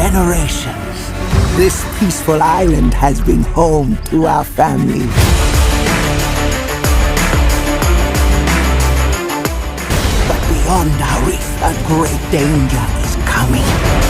generations, this peaceful island has been home to our family. But beyond our reef, a great danger is coming.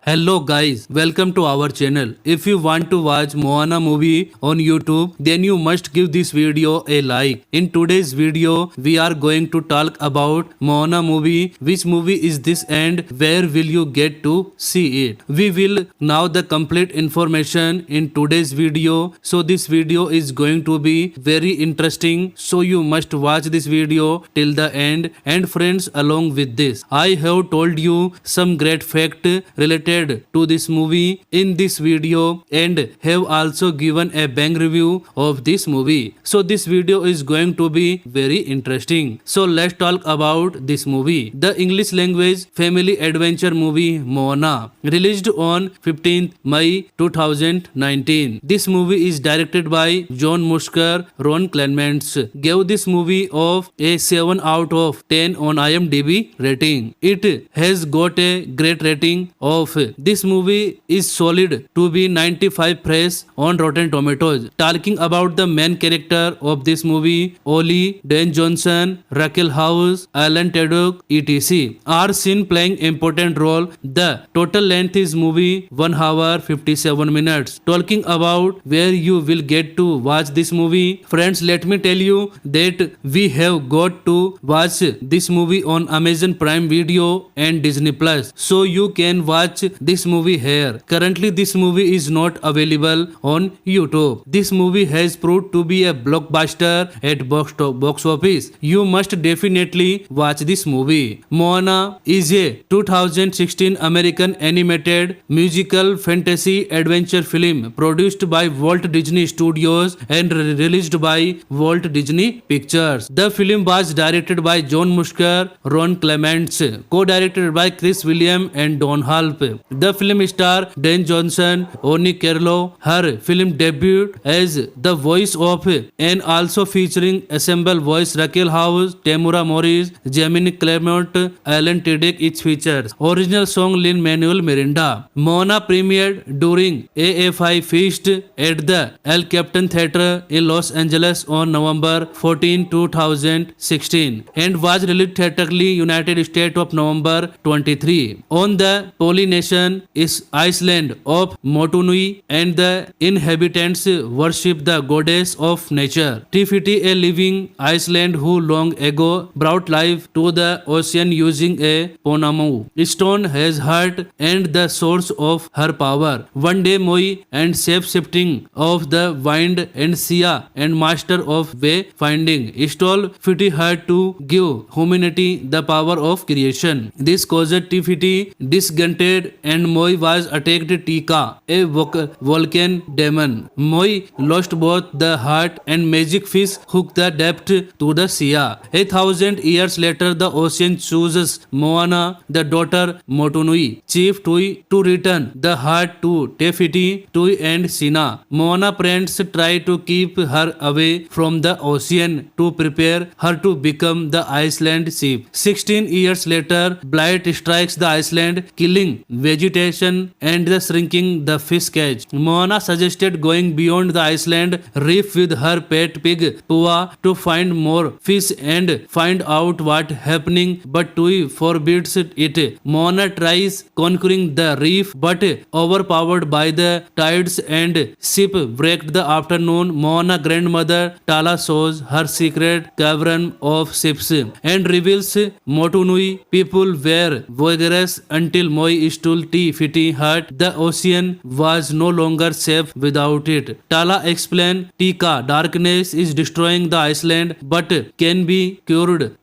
Hello guys, welcome to our channel. If you want to watch Moana movie on YouTube, then you must give this video a like. In today's video, we are going to talk about Moana movie, which movie is this and where will you get to see it. We will know the complete information in today's video. So this video is going to be very interesting. So you must watch this video till the end. And friends, along with this, I have told you some great fact related to this movie in this video and have also given a bang review of this movie. So this video is going to be very interesting. So let's talk about this movie. The English language family adventure movie Moana, released on 15th May 2019. This movie is directed by John Musker. Ron Clements gave this movie of a 7 out of 10 on IMDb rating. It has got a great rating of this movie is solid to be 95 fresh on Rotten Tomatoes. Talking about the main character of this movie, Ollie, Dan Johnson, Raquel House, Alan Tudyk, etc. are seen playing important role. The total length is movie 1 hour 57 minutes. Talking about where you will get to watch this movie, friends, let me tell you that we have got to watch this movie on Amazon Prime Video and Disney Plus, so you can watch this movie here. Currently this movie is not available on YouTube. This movie has proved to be a blockbuster at box office. You must definitely watch this movie. Moana is a 2016 American animated musical fantasy adventure film produced by Walt Disney Studios and released by Walt Disney Pictures. The film was directed by John Musker, Ron Clements, co-directed by Chris Williams and Don Halp. The film star Dan Johnson, Oni Carlo, her film debut as the voice of and also featuring ensemble voice Raquel House, Tamura Morris, Jamie Clement, Alan Tudyk its features. Original song Lin-Manuel Miranda. Moana premiered during AFI Feast at the El Capitan Theatre in Los Angeles on November 14, 2016 and was released theatrically United States of November 23 on the Polynesian nation is Iceland of Motunui, and the inhabitants worship the goddess of nature. Tifiti, a living Iceland who long ago brought life to the ocean using a Ponamu stone, has heart and the source of her power. One day Moi and shape-shifting of the wind and Sia and master of way finding stole Fiti her to give humanity the power of creation. This caused Tifiti discontented and Moi was attacked Tika, a volcano demon. Moi lost both the heart and magic fish hooked the depth to the Sia. 1,000 years later, the ocean chooses Moana, the daughter Motunui, chief Tui, to return the heart to Tefiti, Tui and Sina. Moana parents try to keep her away from the ocean to prepare her to become the Iceland chief. 16 years later, blight strikes the island, killing vegetation and the shrinking the fish catch. Moana suggested going beyond the island reef with her pet pig Pua to find more fish and find out what happening, but Tui forbids it. Moana tries conquering the reef but overpowered by the tides and ship wrecked the afternoon. Moana grandmother Tala shows her secret cavern of ships and reveals Motunui people were vigorous until Moi stole Tifiti hut. The ocean was no longer safe without it. Tala explained Tika darkness is destroying the island but can be cured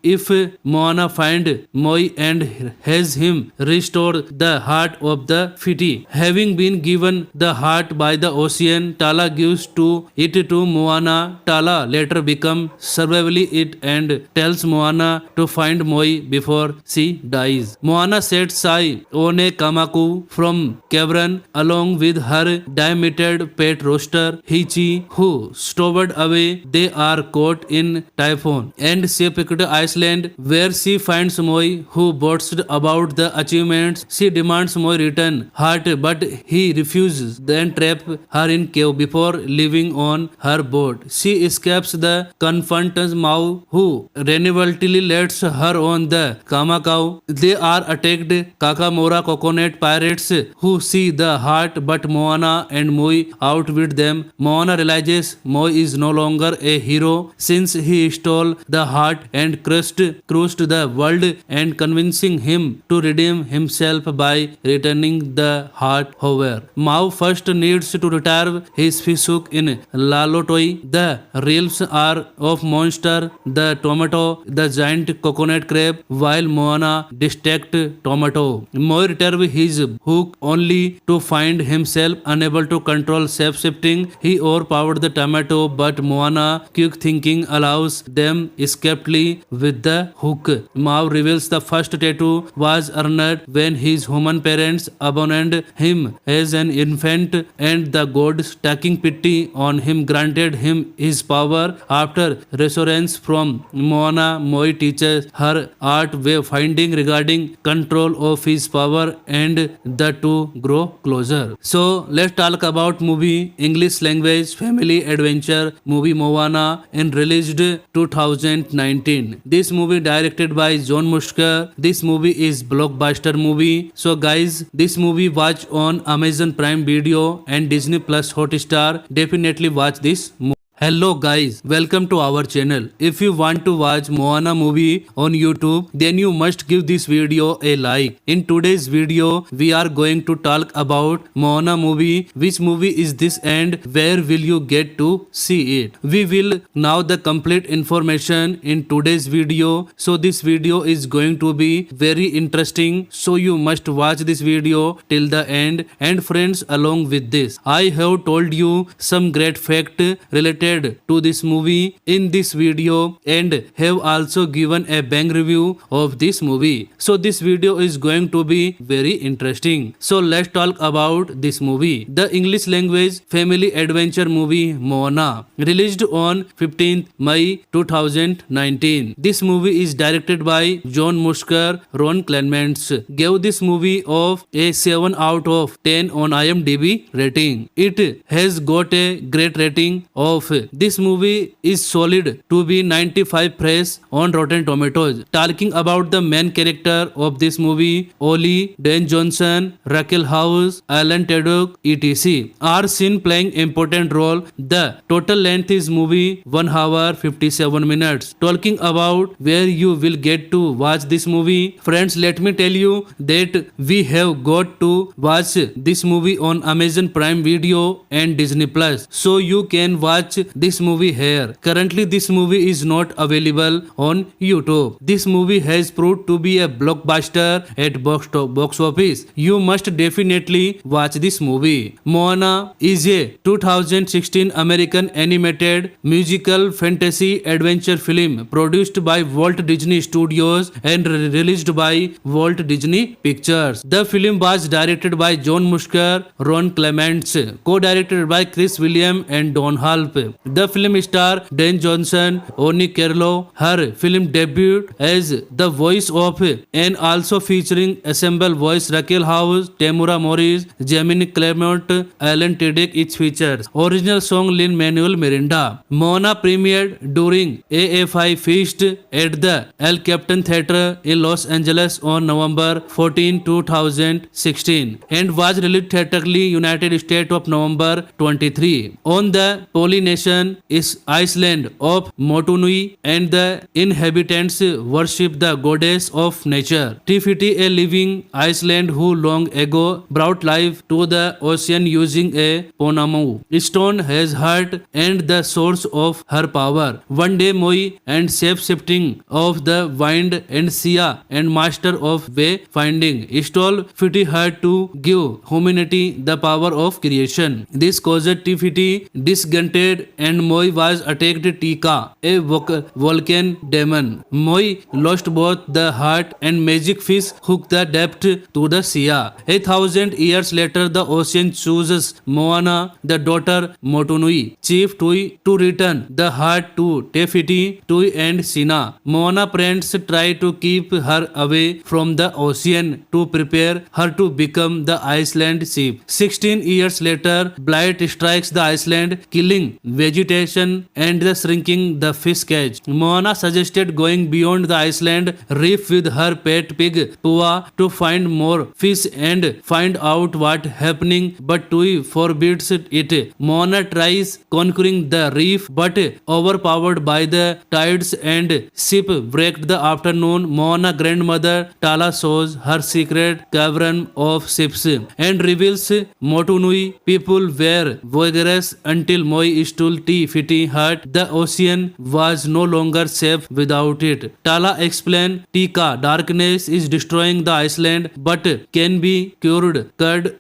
if Moana find Moi and has him restore the heart of the Fiti. Having been given the heart by the ocean, Tala gives it to Moana. Tala later becomes survivally it and tells Moana to find Moi before she dies. Moana sets sail on a Kamaku from cavern along with her diameted pet rooster Hichi, who stowed away. They are caught in typhoon and shipwrecked Iceland, where she finds Moi, who boasts about the achievements. She demands Moi return heart, but he refuses, then trap her in cave before leaving on her boat. She escapes the confronts Mau, who reluctantly lets her on the Kamakau. They are attacked Kakamora coconut pirates, who see the heart, but Moana and Moi outwit them. Moana realizes Moi is no longer a hero since he stole the heart and crushed the world, and convincing him to redeem himself by returning the heart. However, Mau first needs to retrieve his fishhook in Lalotoi. The realms are of monster, the tomato, the giant coconut crab, while Moana distracts tomato. Moi retrieves his hook only to find himself unable to control shape-shifting. He overpowered the tomato, but Moana quick thinking allows them escapely with the hook. Mau reveals the first tattoo was earned when his human parents abandoned him as an infant, and the gods, taking pity on him, granted him his power. After reassurance from Moana, Moi teaches her art way finding regarding control of his power, and the two grow closer. So let's talk about movie. English language family adventure movie Moana, and released 2019. This movie directed by John Musker. This movie is blockbuster movie. So guys, this movie watch on Amazon Prime Video and Disney Plus Hotstar. Definitely watch this movie. Hello guys, welcome to our channel. If you want to watch Moana movie on YouTube, then you must give this video a like. In today's video, we are going to talk about Moana movie. Which movie is this and where will you get to see it? We will know the complete information in today's video. So this video is going to be very interesting. So you must watch this video till the end. And friends, along with this, I have told you some great fact related to this movie in this video, and have also given a bang review of this movie. So this video is going to be very interesting. So let's talk about this movie. The English language family adventure movie Moana, released on 15th May 2019. This movie is directed by John Musker. Ron Clements gave this movie of a 7 out of 10 on IMDb rating. It has got a great rating of This movie is solid to be 95 fresh on Rotten Tomatoes. Talking about the main character of this movie, Ollie, Dwayne Johnson, Raquel House, Alan Tudyk, etc. are seen playing important role. The total length is movie 1 hour 57 minutes. Talking about where you will get to watch this movie, friends, let me tell you that we have got to watch this movie on Amazon Prime Video and Disney Plus, so you can watch this movie here. Currently this movie is not available on YouTube. This movie has proved to be a blockbuster at box office. You must definitely watch this movie. Moana is a 2016 American animated musical fantasy adventure film produced by Walt Disney Studios and released by Walt Disney Pictures. The film was directed by John Musker, Ron Clements, co-directed by Chris Williams and Don Halp. The film stars Dwayne Johnson, Oni Carlo, her film debut as the voice of, and also featuring ensemble voice Raquel House, Tamura Morris, Gemini Clement, Alan Tudyk. It features original song Lin-Manuel Miranda. Moana premiered during AFI Feast at the El Capitan Theatre in Los Angeles on November 14, 2016 and was released theatrically United States of November 23. On the Polynesian is island of Motunui and the inhabitants worship the goddess of nature, Tifiti, a living island who long ago brought life to the ocean using a Ponamu stone as heart and the source of her power. One day Moi and shape-shifting of the wind and Sia and master of way finding stole Fiti her to give humanity the power of creation. This caused Tifiti disgusted and Moi was attacked Tika, a volcano demon. Moi lost both the heart and magic fish hooked the depth to the Sia. 1,000 years later the ocean chooses Moana, the daughter Motunui, chief Tui, to return the heart to Tefiti, Tui and Sina. Moana parents try to keep her away from the ocean to prepare her to become the island chief. 16 years later, blight strikes the island, killing vegetation and the shrinking the fish catch. Moana suggested going beyond the island reef with her pet pig Pua to find more fish and find out what happening, but Tui forbids it. Moana tries conquering the reef but overpowered by the tides and shipwrecked the afternoon. Moana grandmother Tala shows her secret cavern of ships and reveals Motunui people were vigorous until Moi stole Tifiti hut. The ocean was no longer safe without it. Tala explained Tika darkness is destroying the island but can be cured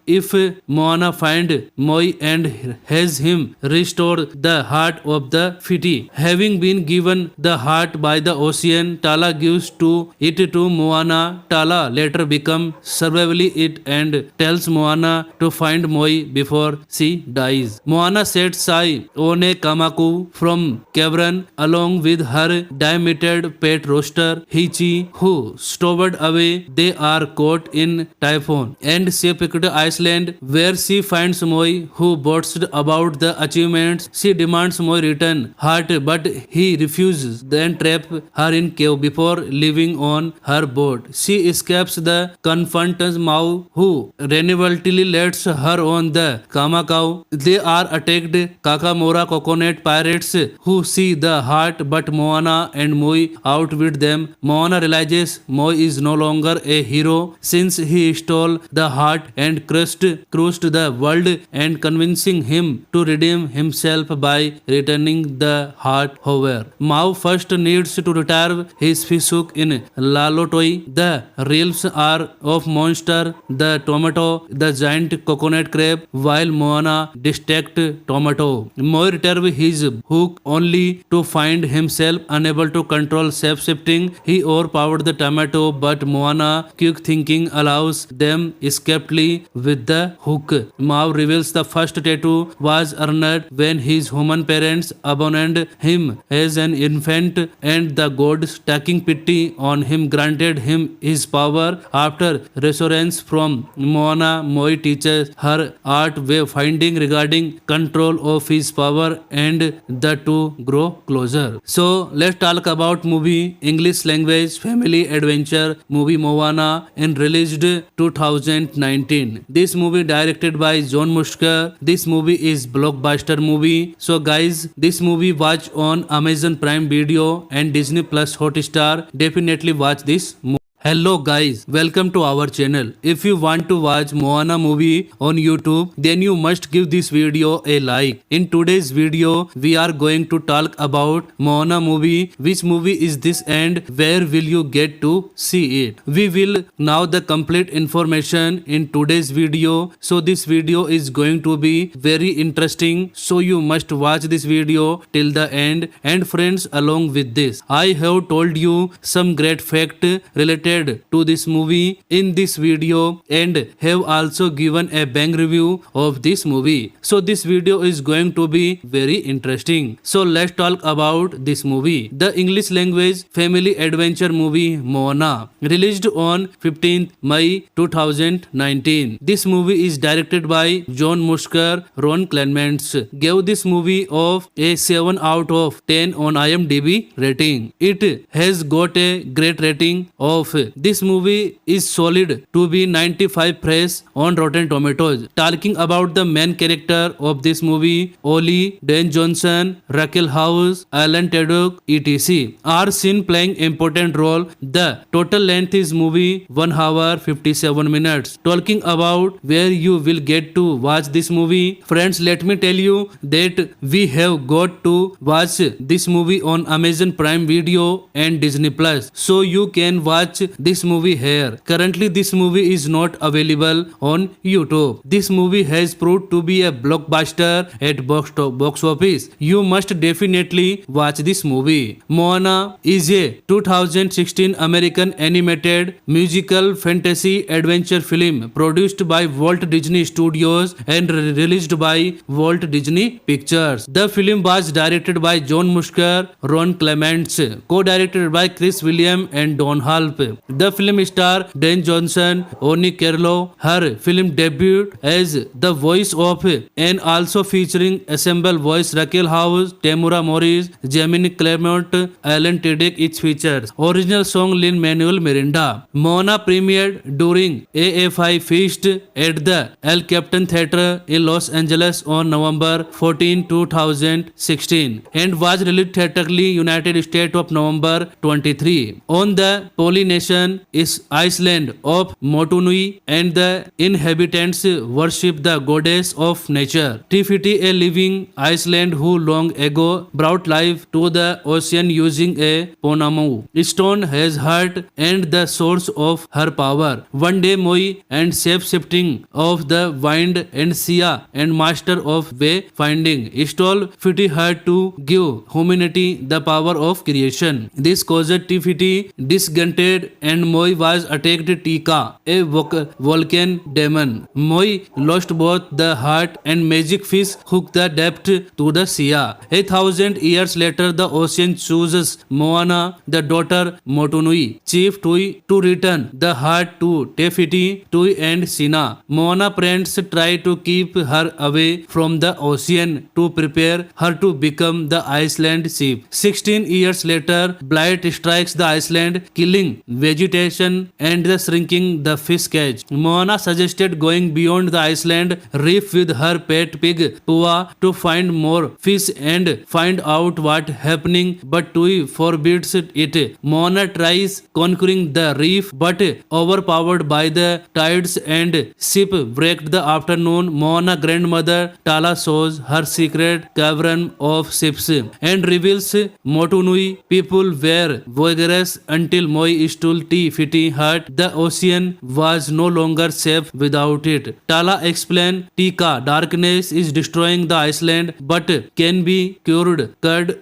if Moana find Moi and has him restore the heart of the Fiti. Having been given the heart by the ocean, Tala gives it to Moana. Tala later becomes survivally it and tells Moana to find Moi before she dies. Moana sets sail on a Kamaku from cavern along with her diameted pet rooster Hichi, who stowed away. They are caught in typhoon and shipwrecked Iceland, where she finds Moi, who boasts about the achievements. She demands Moi return heart, but he refuses, then trap her in cave before leaving on her boat. She escapes the confronts Mau, who reluctantly lets her on the Kamakau. They are attacked Kakamora coconut pirates, who see the heart, but Moana and Moi outwit them. Moana realizes Moi is no longer a hero since he stole the heart and crushed the world, and convincing him to redeem himself by returning the heart. However, Mau first needs to retrieve his fish hook in Lalotoi. The realms are of monster, the tomato, the giant coconut crab, while Moana distracts tomato. Moi retrieves his hook only to find himself unable to control shape-shifting. He overpowered the tomato, but Moana, quick thinking, allows them escapely with the hook. Mau reveals the first tattoo was earned when his human parents abandoned him as an infant, and the gods, taking pity on him, granted him his power. After reassurance from Moana, Moi teaches her art way finding regarding control of his power water and the two grow closer. So let's talk about movie English language family adventure movie Moana and released 2019. This movie directed by John Musker. This movie is blockbuster movie. So guys, this movie watch on Amazon Prime Video and Disney Plus Hotstar. Definitely watch this movie. Hello guys, welcome to our channel. If you want to watch Moana movie on YouTube, then you must give this video a like. In today's video, we are going to talk about Moana movie. Which movie is this and where will you get to see it? We will know the complete information in today's video. So this video is going to be very interesting. So you must watch this video till the end. And friends, along with this, I have told you some great fact related to this movie in this video and have also given a bang review of this movie. So this video is going to be very interesting. So let's talk about this movie. The English language family adventure movie Moana, released on 15th May 2019. This movie is directed by John Musker. Ron Clements gave this movie of a 7 out of 10 on IMDb rating. It has got a great rating of this movie is solid to be 95 fresh on Rotten Tomatoes. Talking about the main character of this movie, Ollie, Dan Johnson, Raquel House, Alan Tudyk, etc. are seen playing important role. The total length is movie 1 hour 57 minutes. Talking about where you will get to watch this movie, friends, let me tell you that we have got to watch this movie on Amazon Prime Video and Disney Plus. So you can watch this movie here. Currently this movie is not available on YouTube. This movie has proved to be a blockbuster at box office. You must definitely watch this movie. Moana is a 2016 American animated musical fantasy adventure film produced by Walt Disney Studios and released by Walt Disney Pictures. The film was directed by John Musker, Ron Clements, co-directed by Chris Williams and Don Halp. The film star Dan Johnson, Oni Carlo, her film debut as the voice of and also featuring ensemble voice Raquel House, Tamura Morris, Gemini Clement, Alan Tudyk. Its features original song Lin-Manuel Miranda. Moana premiered during AFI Feast at the El Capitan Theatre in Los Angeles on November 14, 2016 and was released theatrically United States of November 23. On the Polynesian is Iceland of Motunui and the inhabitants worship the goddess of nature, Tifiti, a living Iceland who long ago brought life to the ocean using a Ponamu stone has heart and the source of her power. One day Moi and shape-shifting of the wind and Sia and master of way finding stole Fiti her to give humanity the power of creation. This caused Tifiti disgusted and Moi was attacked Tika, a volcano demon. Moi lost both the heart and magic fish hooked the depth to the sea. 1,000 years later, the ocean chooses Moana, the daughter Motunui, chief Tui, to return the heart to Tefiti, Tui and Sina. Moana parents try to keep her away from the ocean to prepare her to become the Iceland chief. 16 years later, blight strikes the island, killing vegetation and the shrinking the fish cage. Moana suggested going beyond the island reef with her pet pig Pua to find more fish and find out what happening, but Tui forbids it. Moana tries conquering the reef but overpowered by the tides and shipwrecked the afternoon. Moana grandmother Tala shows her secret cavern of ships and reveals Motunui people were voyagers until Moi stole Tifiti hut. The ocean was no longer safe without it. Tala explained Tika darkness is destroying the island but can be cured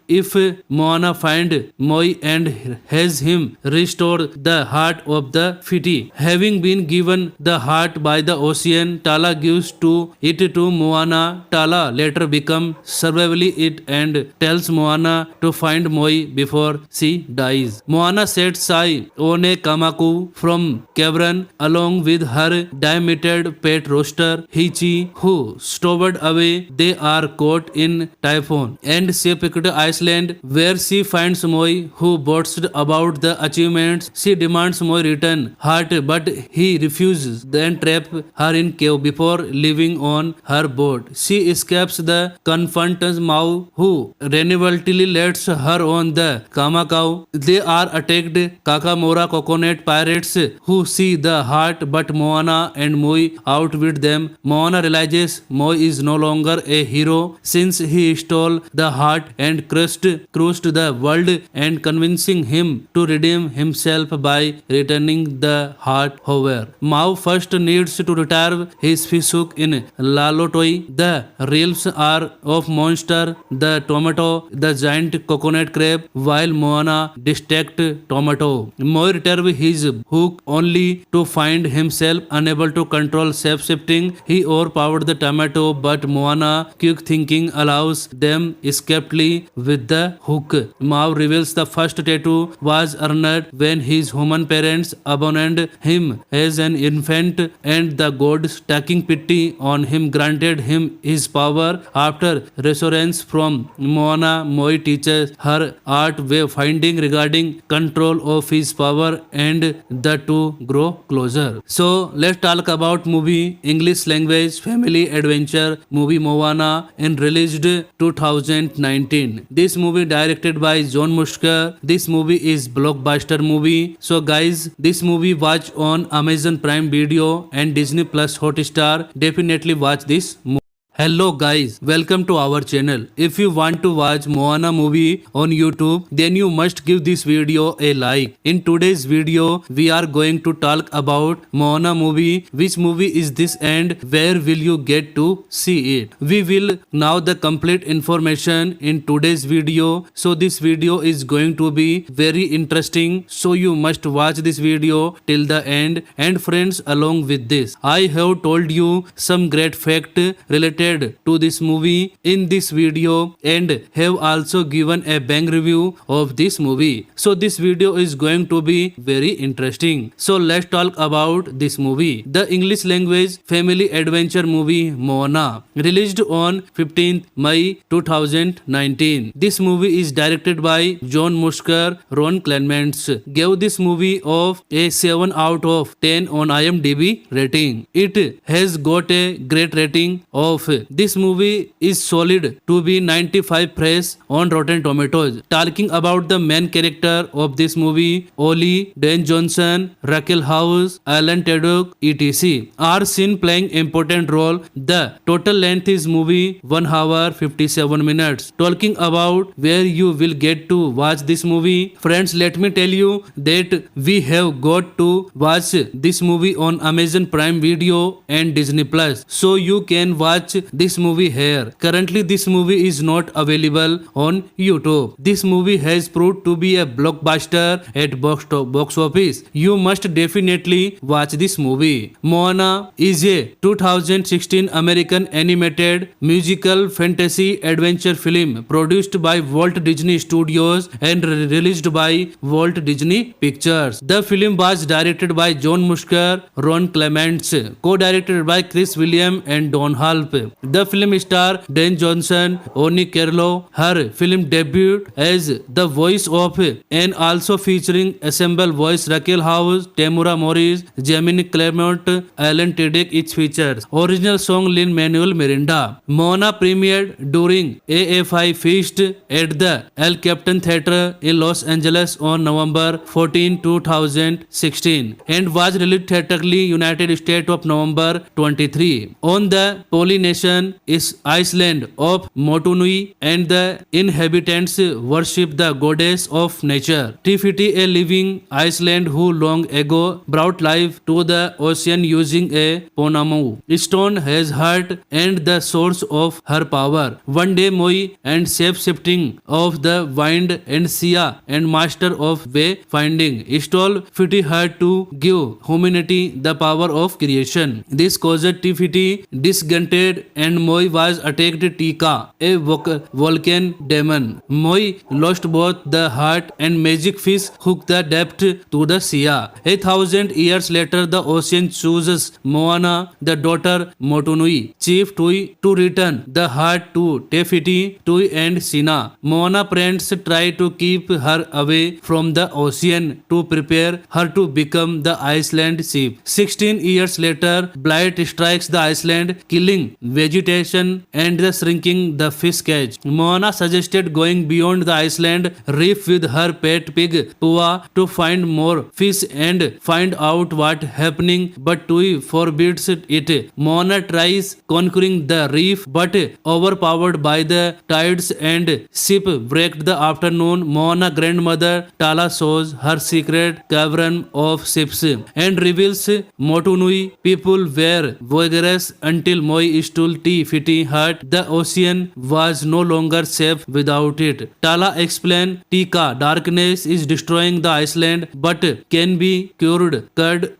if Moana find Moi and has him restore the heart of the Fiti. Having been given the heart by the ocean, Tala gives it to Moana. Tala later becomes survivally it and tells Moana to find Moi before she dies. Moana sets eye on Mone Kamaku from cavern along with her diameted pet rooster Hichi, who stowed away. They are caught in typhoon and shipwrecked Iceland, where she finds Moi, who boasts about the achievements. She demands Moi return heart, but he refuses, then trap her in cave before leaving on her boat. She escapes the confronts Mao, who reluctantly lets her on the Kamakau. They are attacked Kakamora coconut pirates, who see the heart, but Moana and Moi outwit them. Moana realizes Moi is no longer a hero since he stole the heart and crushed the world, and convincing him to redeem himself by returning the heart. However, Mao first needs to retrieve his fishhook in Lalotoi. The realms are of monster, the tomato, the giant coconut crab, while Moana distract tomato. Moi retrieve his hook only to find himself unable to control shape-shifting. He overpowered the tomato, but Moana, quick thinking, allows them escapely with the hook. Mao reveals the first tattoo was earned when his human parents abandoned him as an infant, and the gods, taking pity on him, granted him his power. After reassurance from Moana, Moi teaches her art way finding regarding control of his power, and the two grow closer. So let's talk about movie English language family adventure movie Moana, and released 2019. This movie directed by John Musker. This movie is blockbuster movie. So guys, this movie watch on Amazon Prime Video and Disney Plus Hotstar. Definitely watch this movie. Hello guys, welcome to our channel. If you want to watch Moana movie on YouTube, then you must give this video a like. In today's video, we are going to talk about Moana movie. Which movie is this and where will you get to see it? We will know the complete information in today's video. So this video is going to be very interesting. So you must watch this video till the end. And friends, along with this, I have told you some great fact related to this movie in this video, and have also given a bang review of this movie. So this video is going to be very interesting. So let's talk about this movie. The English language family adventure movie Moana, released on 15th May 2019. This movie is directed by John Musker. Ron Clements gave this movie of a 7 out of 10 on IMDb rating. It has got a great rating of this movie is solid to be 95 fresh on Rotten Tomatoes. Talking about the main character of this movie, Ollie, Dan Johnson, Raquel House, Alan Tudyk, etc. are seen playing important role. The total length is movie 1 hour 57 minutes. Talking about where you will get to watch this movie, friends, let me tell you that we have got to watch this movie on Amazon Prime Video and Disney Plus, so you can watch this movie here. Currently this movie is not available on YouTube. This movie has proved to be a blockbuster at box office. You must definitely watch this movie. Moana is a 2016 American animated musical fantasy adventure film produced by Walt Disney Studios and released by Walt Disney Pictures. The film was directed by John Musker, Ron Clements, co-directed by Chris Williams and Don Halp. The film star Dan Johnson, Oni Carlo, her film debut as the voice of, and also featuring ensemble voice Raquel House, Tamura Morris, Jamie Clement, Alan Tudyk. It features original song Lin-Manuel Miranda. Moana premiered during AFI Feast at the El Capitan Theatre in Los Angeles on November 14, 2016, and was released theatrically United States of November 23. On the Polynesian is Iceland of Motunui, and the inhabitants worship the goddess of nature, Tifiti, a living Iceland who long ago brought life to the ocean using a Ponamu stone as heart and the source of her power. One day Moi and shape-shifting of the wind and Sia and master of way finding stole Fiti her to give humanity the power of creation. This caused Tifiti disgusted and Moi was attacked Tika, a volcano demon. Moi lost both the heart and magic fish hooked the depth to the sea. 1,000 years later, the ocean chooses Moana, the daughter Motunui, Chief Tui, to return the heart to Tefiti, Tui and Sina. Moana parents try to keep her away from the ocean to prepare her to become the Iceland chief. 16 years later, blight strikes the island, killing vegetation and the shrinking the fish catch. Moana suggested going beyond the island reef with her pet pig Pua to find more fish and find out what happening, but Tui forbids it. Moana tries conquering the reef but overpowered by the tides and shipwrecked the afternoon. Moana grandmother Tala shows her secret cavern of ships and reveals Motunui people were vigorous until Moi stole Fiti hut. The ocean was no longer safe without it. Tala explained Tika darkness is destroying the island but can be cured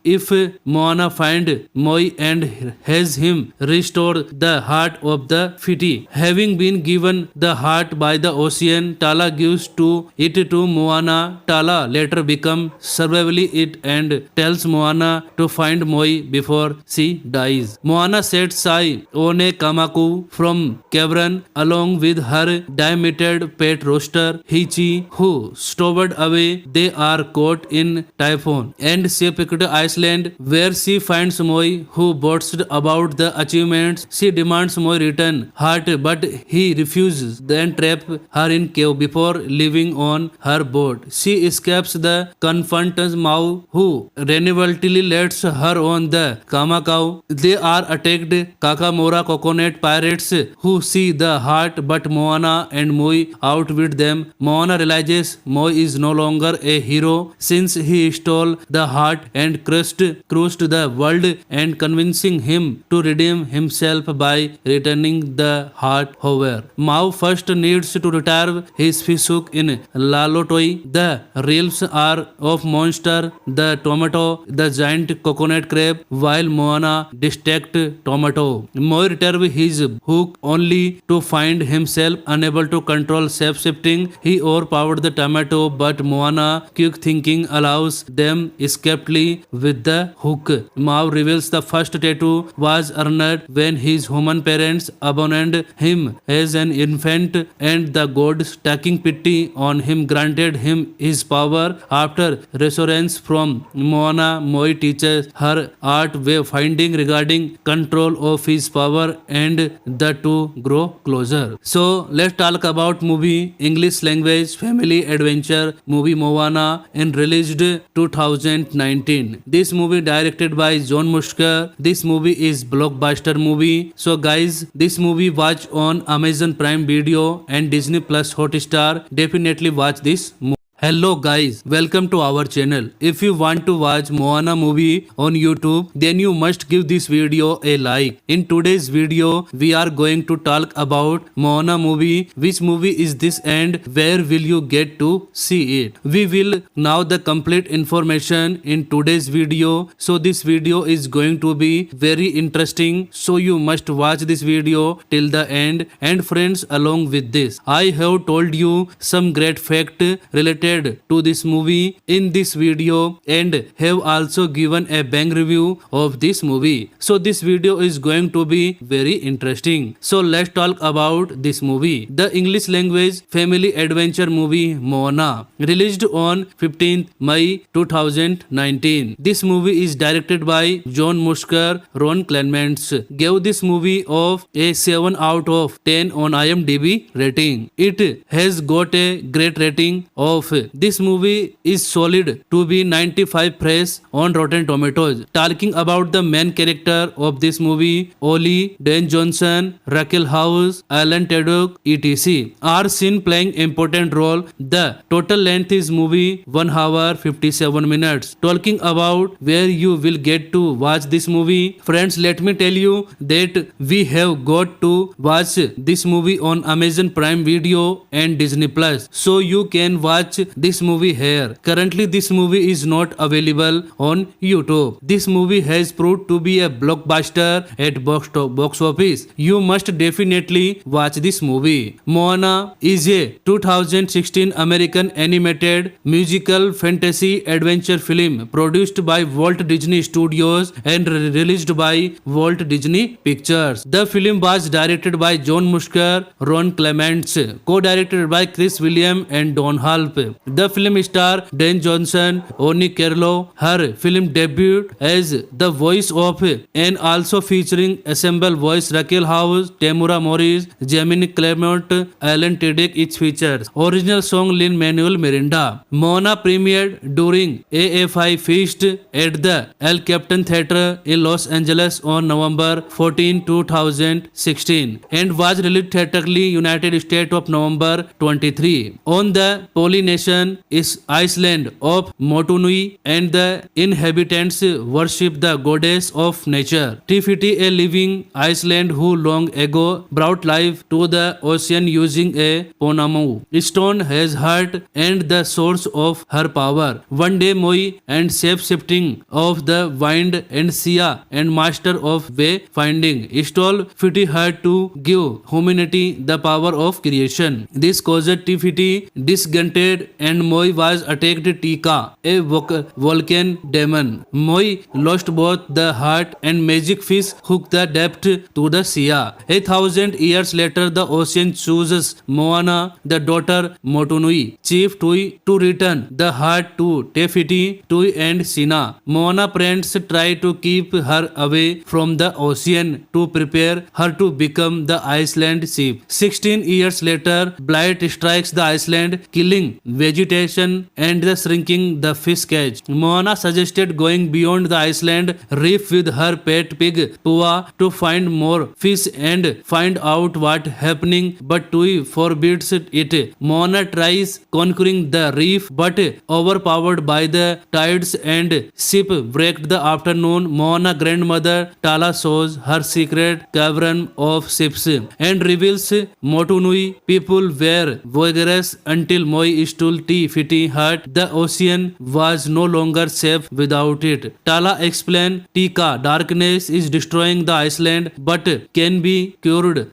if Moana find Moi and has him restore the heart of the Fiti. Having been given the heart by the ocean, Tala gives it to Moana. Tala later becomes survivally it and tells Moana to find Moi before she dies. Moana sets sail on a Kamaku from cavern along with her diameted pet rooster Hichi, who stowed away. They are caught in typhoon and shipwrecked Iceland, where she finds Moi, who boasts about the achievements. She demands Moi return heart, but he refuses, then trap her in cave before leaving on her boat. She escapes the confronts Mau, who reluctantly lets her on the Kamakau. They are attacked Kakamora coconut pirates, who see the heart, but Moana and Moi outwit them. Moana realizes Moi is no longer a hero since he stole the heart and crushed the world, and convincing him to redeem himself by returning the heart. However, Mao first needs to retrieve his fish hook in Lalotoi. The realms are of monster, the tomato, the giant coconut crab, while Moana distract tomato. Moi retrieve his hook only to find himself unable to control shape-shifting. He overpowered the tomato, but Moana, quick thinking, allows them escapely with the hook. Mao reveals the first tattoo was earned when his human parents abandoned him as an infant, and the gods, taking pity on him, granted him his power. After resurgence from Moana, Moi teaches her art way finding regarding control of his power, and the two grow closer. So let's talk about movie. English language family adventure movie Moana, and released 2019. This movie directed by John Musker. This movie is blockbuster movie. So guys, this movie watch on Amazon Prime Video and Disney Plus Hotstar. Definitely watch this movie. Hello guys, welcome to our channel. If you want to watch Moana movie on YouTube, then you must give this video a like. In today's video, we are going to talk about Moana movie. Which movie is this and where will you get to see it? We will know the complete information in today's video. So this video is going to be very interesting. So you must watch this video till the end. And friends, along with this, I have told you some great fact related to this movie in this video, and have also given a bang review of this movie. So this video is going to be very interesting. So let's talk about this movie. The English language family adventure movie Moana, released on 15th May 2019. This movie is directed by John Musker. Ron Clements gave this movie of a 7 out of 10 on IMDb rating. It has got a great rating of this movie is solid to be 95 fresh on Rotten Tomatoes. Talking about the main character of this movie, Ollie, Dan Johnson, Raquel House, Alan Tudyk, etc. are seen playing important role. The total length is movie 1 hour 57 minutes. Talking about where you will get to watch this movie, friends, let me tell you that we have got to watch this movie on Amazon Prime Video and Disney Plus. So you can watch this movie here. Currently, this movie is not available on YouTube. This movie has proved to be a blockbuster at box office. You must definitely watch this movie. Moana is a 2016 American animated musical fantasy adventure film produced by Walt Disney Studios and released by Walt Disney Pictures. The film was directed by John Musker, Ron Clements, co-directed by Chris William and Don Halp. The film star Dan Johnson, Oni Carlo, her film debut as the voice of, and also featuring ensemble voice Raquel House, Tamura Morris, Jamie Clement, Alan Tudyk its features. Original song Lin-Manuel Miranda. Moana premiered during AFI Feast at the El Capitan Theatre in Los Angeles on November 14, 2016 and was released theatrically United States of November 23. On the Polynesian is Island of Motunui and the inhabitants worship the goddess of nature. Tifiti, a living Iceland who long ago brought life to the ocean using a Ponamu stone, has heart and the source of her power. One day Moi and shape-shifting of the wind and Sia and master of wayfinding stole Fiti her to give humanity the power of creation. This caused Tifiti disgusted and Moi was attacked Tika, a volcano demon. Moi lost both the heart and magic fish hooked the depth to the Sia. 1,000 years later the ocean chooses Moana, the daughter Motunui, chief Tui, to return the heart to Tefiti, Tui and Sina. Moana parents try to keep her away from the ocean to prepare her to become the Iceland chief. 16 years later, blight strikes the island, killing vegetation and shrinking the fish catch. Moana suggested going beyond the island reef with her pet pig Pua to find more fish and find out what happening, but Tui forbids it. Moana tries conquering the reef but overpowered by the tides and shipwrecked the afternoon. Moana grandmother Tala shows her secret cavern of ships and reveals Motunui people were voyagers until Moi stole Tifiti hut. The ocean was no longer safe without it. Tala explained Tika darkness is destroying the island but can be cured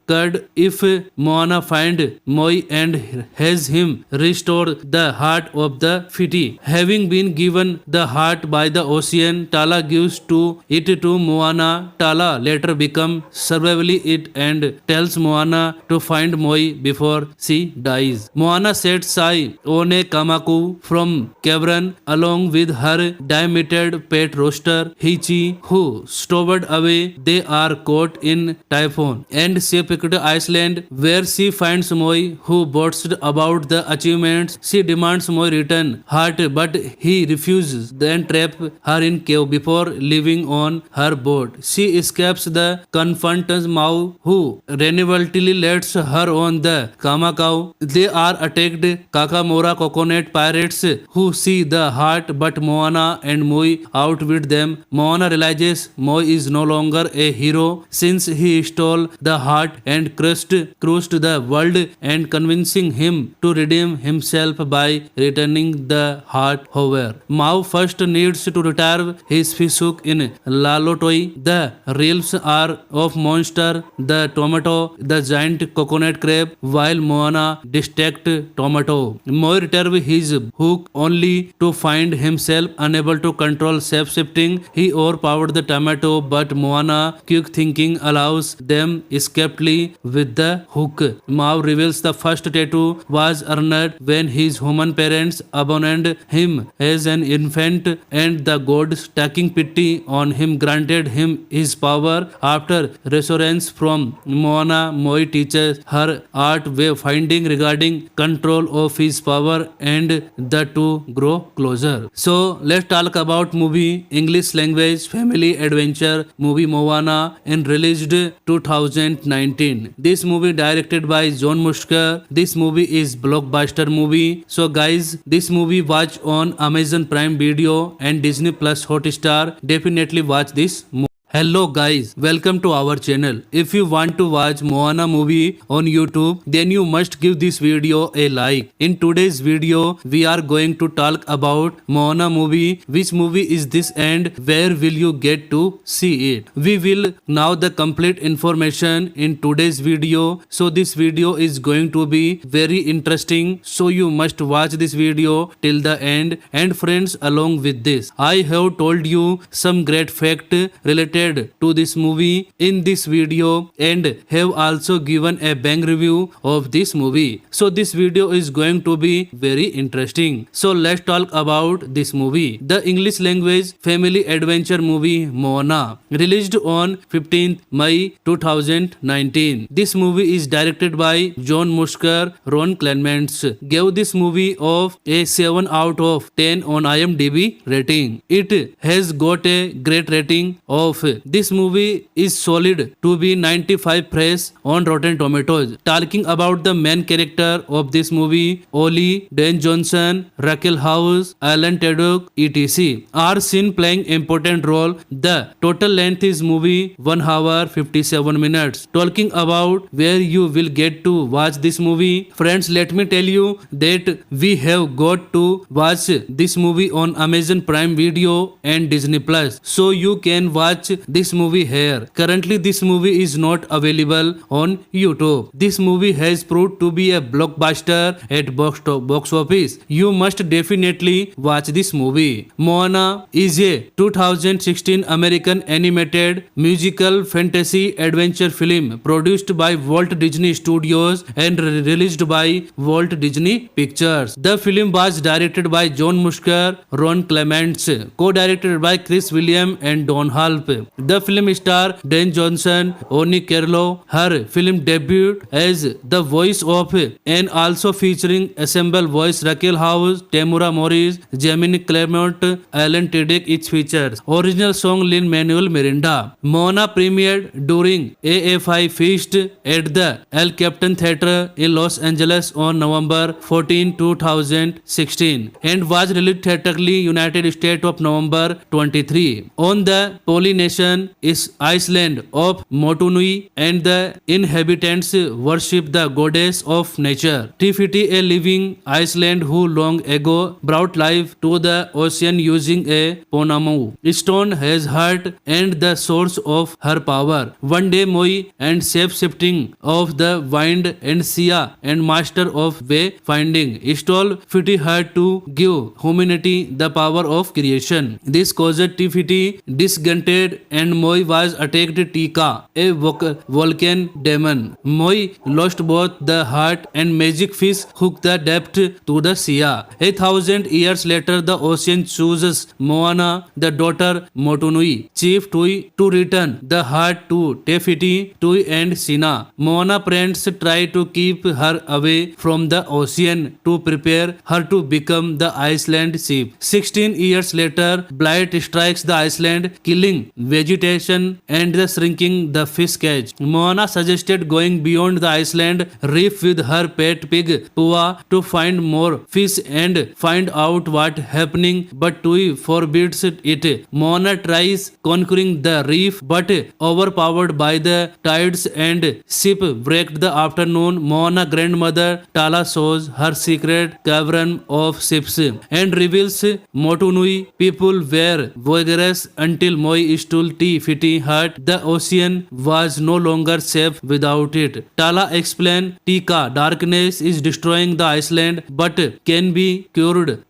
if Moana find Moi and has him restore the heart of the Fiti. Having been given the heart by the ocean, Tala gives it to Moana. Tala later becomes survivally it and tells Moana to find Moi before she dies. Moana sets sail on a Kamaku from cavern along with her diameted pet rooster Hichi, who stowed away. They are caught in typhoon and shipwrecked Iceland, where she finds Moi, who boasts about the achievements. She demands Moi return heart, but he refuses, then trap her in cave before leaving on her boat. She escapes the confronts Mau, who reluctantly lets her on the Kamakau. They are attacked Kakamora coconut pirates, who see the heart, but Moana and Moi outwit them. Moana realizes Moi is no longer a hero since he stole the heart and crushed the world, and convincing him to redeem himself by returning the heart. However, Mau first needs to retrieve his fishhook in Lalotoi. The realms are of monster, the tomato, the giant coconut crab, while Moana distract tomato. Moi retrieve his hook only to find himself unable to control shape-shifting. He overpowered the tomato, but Moana, quick thinking, allows them escapely with the hook. Mau reveals the first tattoo was earned when his human parents abandoned him as an infant, and the gods, taking pity on him, granted him his power. After reassurance from Moana, Moi teaches her art way finding regarding control of his power, and the two grow closer. So let's talk about movie. English language family adventure movie Moana and released 2019. This movie directed by John Musker. This movie is blockbuster movie. So guys, this movie watch on Amazon Prime Video and Disney Plus Hotstar. Definitely watch this movie. Hello guys, welcome to our channel. If you want to watch Moana movie on YouTube, then you must give this video a like. In today's video, we are going to talk about Moana movie. Which movie is this and where will you get to see it? We will now the complete information in today's video. So this video is going to be very interesting. So you must watch this video till the end. And friends, along with this, I have told you some great fact related to this movie in this video and have also given a bang review of this movie. So this video is going to be very interesting. So let's talk about this movie. The English language family adventure movie Moana, released on 15th May 2019. This movie is directed by John Musker. Ron Clements gave this movie of a 7 out of 10 on IMDb rating. It has got a great rating of this movie is solid to be 95 fresh on Rotten Tomatoes. Talking about the main character of this movie, Ollie, Dan Johnson, Raquel House, Alan Tudyk, etc. are seen playing important role. The total length is movie 1 hour 57 minutes. Talking about where you will get to watch this movie, friends, let me tell you that we have got to watch this movie on Amazon Prime Video and Disney Plus, so you can watch this movie here. Currently this movie is not available on YouTube. This movie has proved to be a blockbuster at box office. You must definitely watch this movie. Moana is a 2016 American animated musical fantasy adventure film produced by Walt Disney Studios and released by Walt Disney Pictures. The film was directed by John Musker, Ron Clements, co-directed by Chris William and Don Halp. The film star Dan Johnson, Oni Carlo, her film debut as the voice of, and also featuring ensemble voice Raquel House, Tamura Morris, Jamie Clement, Alan Tudyk. It features original song Lin-Manuel Miranda. Moana premiered during AFI Feast at the El Capitan Theatre in Los Angeles on November 14, 2016 and was released theatrically United States of November 23. On the Polynesian is Island of Motunui and the inhabitants worship the goddess of nature. Tifiti, a living Iceland who long ago brought life to the ocean using a Ponamu stone, has heart and the source of her power. One day Moi and shape-shifting of the wind and Sia and master of way finding stole Fiti her to give humanity the power of creation. This caused Tifiti disgusted and Moi was attacked Tika, a volcano demon. Moi lost both the heart and magic fish hooked the depth to the sea. 1,000 years later, the ocean chooses Moana, the daughter Motunui, chief Tui, to return the heart to Tefiti, Tui and Sina. Moana parents try to keep her away from the ocean to prepare her to become the Iceland chief. 16 years later, blight strikes the island, killing vegetation and the shrinking the fish catch. Moana suggested going beyond the island reef with her pet pig Pua to find more fish and find out what happening, but Tui forbids it. Moana tries conquering the reef but overpowered by the tides and ship wrecked the afternoon. Moana grandmother Tala shows her secret cavern of ships and reveals Motunui people were vigorous until Moi stole Tifiti hut. The ocean was no longer safe without it. Tala explained Tika darkness is destroying the island but can be cured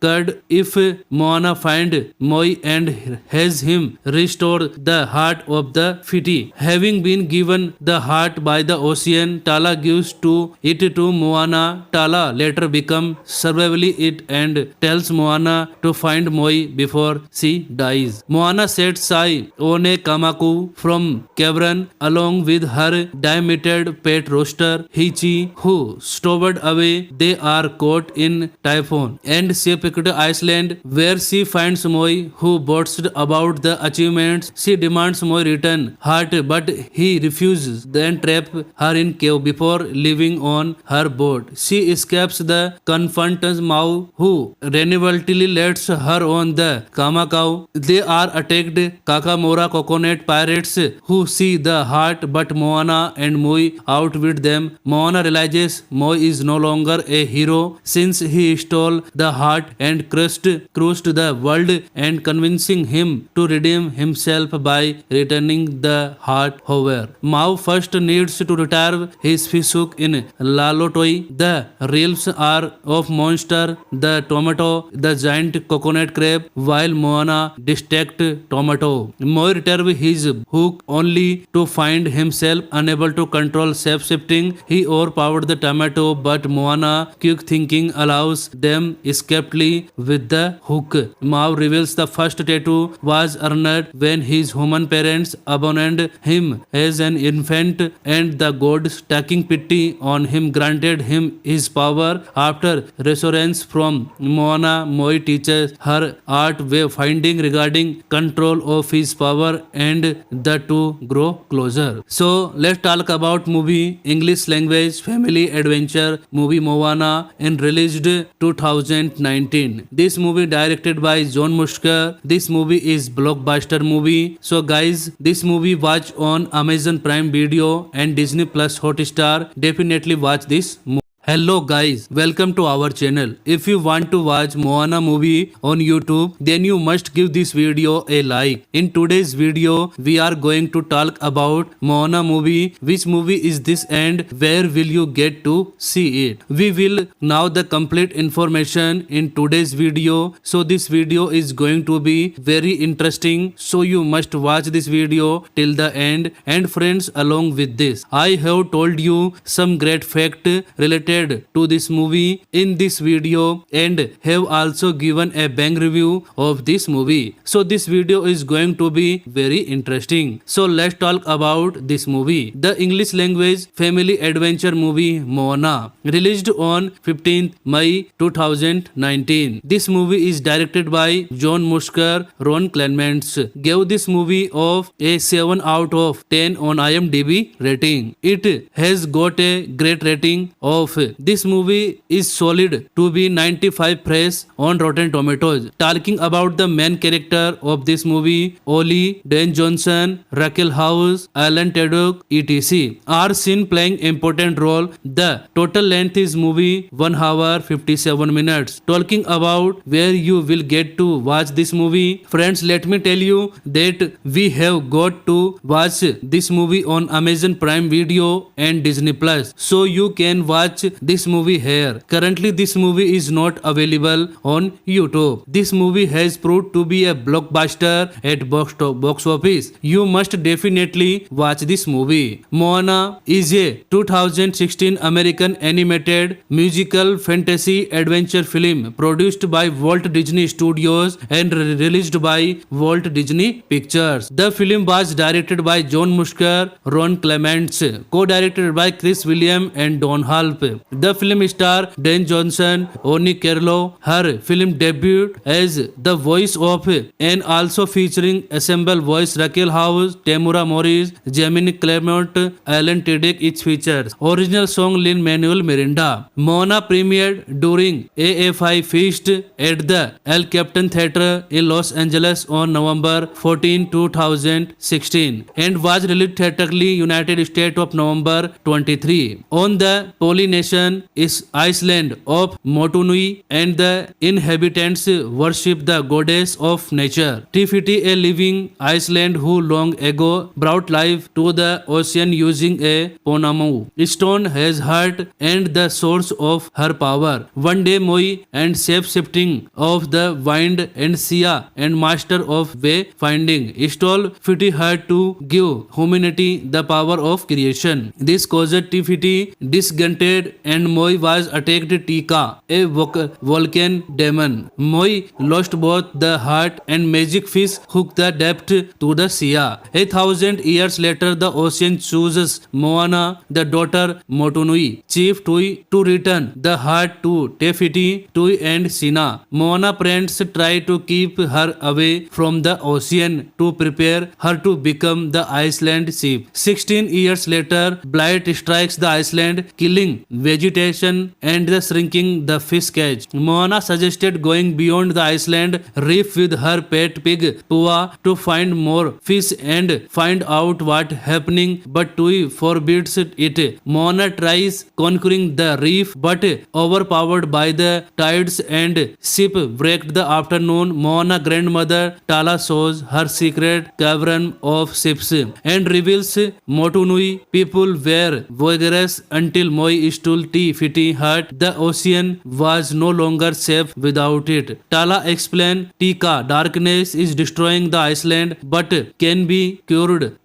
if Moana find Moi and has him restore the heart of the Fiti. Having been given the heart by the ocean, Tala gives it to Moana. Tala later becomes survivally it and tells Moana to find Moi before she dies. Moana sets sail on a Kamaku from cavern along with her diameted pet rooster Hichi, who stowed away. They are caught in typhoon and shipwrecked Iceland, where she finds Moi, who boasts about the achievements. She demands Moi return heart, but he refuses, then trap her in cave before leaving on her boat. She escapes the confronts Mau, who reluctantly lets her on the Kamakau. They are attacked. Kakamora coconut pirates who see the heart, but Moana and Moi outwit them. Moana realizes Moi is no longer a hero since he stole the heart and crushed the world, and convincing him to redeem himself by returning the heart. However, Mao first needs to retrieve his fishhook in Lalotoi. The realms are of monster, the tomato, the giant coconut crab, while Moana distract tomato. Moi retrieve his hook only to find himself unable to control shape-shifting. He overpowered the tomato, but Moana quick thinking allows them escapely with the hook. Mao reveals the first tattoo was earned when his human parents abandoned him as an infant, and the gods, taking pity on him, granted him his power. After reassurance from Moana, Moi teaches her art way finding regarding control of his power, and the two grow closer. So let's talk about movie. English language family adventure movie Moana, and released 2019. This movie directed by John Musker. This movie is blockbuster movie. So guys, this movie watch on Amazon Prime Video and Disney Plus Hotstar. Definitely watch this movie. Hello guys, welcome to our channel. If you want to watch Moana movie on YouTube, then you must give this video a like. In today's video, we are going to talk about Moana movie. Which movie is this and where will you get to see it? We will know the complete information in today's video. So this video is going to be very interesting. So you must watch this video till the end. And friends, along with this, I have told you some great fact related to this movie in this video, and have also given a bang review of this movie. So this video is going to be very interesting. So let's talk about this movie. The English language family adventure movie Moana, released on 15th May 2019. This movie is directed by John Musker. Ron Clements gave this movie of a 7 out of 10 on IMDb rating. It has got a great rating of this movie is solid to be 95 fresh on Rotten Tomatoes. Talking about the main character of this movie, Ollie, Dan Johnson, Raquel House, Alan Tudyk, etc. are seen playing important role. The total length is movie 1 hour 57 minutes. Talking about where you will get to watch this movie, friends, let me tell you that we have got to watch this movie on Amazon Prime Video and Disney Plus, so you can watch this movie here. Currently this movie is not available on YouTube. This movie has proved to be a blockbuster at box office. You must definitely watch this movie. Moana is a 2016 American animated musical fantasy adventure film produced by Walt Disney Studios and released by Walt Disney Pictures. The film was directed by John Musker, Ron Clements, co-directed by Chris Williams and Don Halp. The film star Dan Johnson, Oni Carlo, her film debut as the voice of, and also featuring ensemble voice Raquel House, Tamura Morris, Gemini Clement, Alan Tudyk. Its features original song Lin-Manuel Miranda. Moana premiered during AFI Feast at the El Capitan Theatre in Los Angeles on November 14, 2016, and was released theatrically United States of November 23. On the Polynesian is Iceland of Motunui, and the inhabitants worship the goddess of nature, Tifiti, a living Iceland who long ago brought life to the ocean using a Ponamu stone as heart and the source of her power. One day Moi and shape-shifting of the wind and Sia and master of way finding stole Fiti heart to give humanity the power of creation. This caused Tifiti disgusted and Moi was attacked Tika, a volcano demon. Moi lost both the heart and magic fish hooked the depth to the Sia. 1,000 years later, the ocean chooses Moana, the daughter Motunui, chief Tui, to return the heart to Tefiti, Tui and Sina. Moana parents try to keep her away from the ocean to prepare her to become the Iceland chief. 16 years later, blight strikes the island, killing vegetation and the shrinking the fish catch. Moana suggested going beyond the Iceland reef with her pet pig Pua to find more fish and find out what happening, but Tui forbids it. Moana tries conquering the reef but overpowered by the tides and shipwrecked the afternoon. Moana grandmother Tala shows her secret cavern of ships and reveals Motunui people were vigorous until Moi stole Te Fiti hut. The ocean was no longer safe without it. Tala explained Tika darkness is destroying the island but can be cured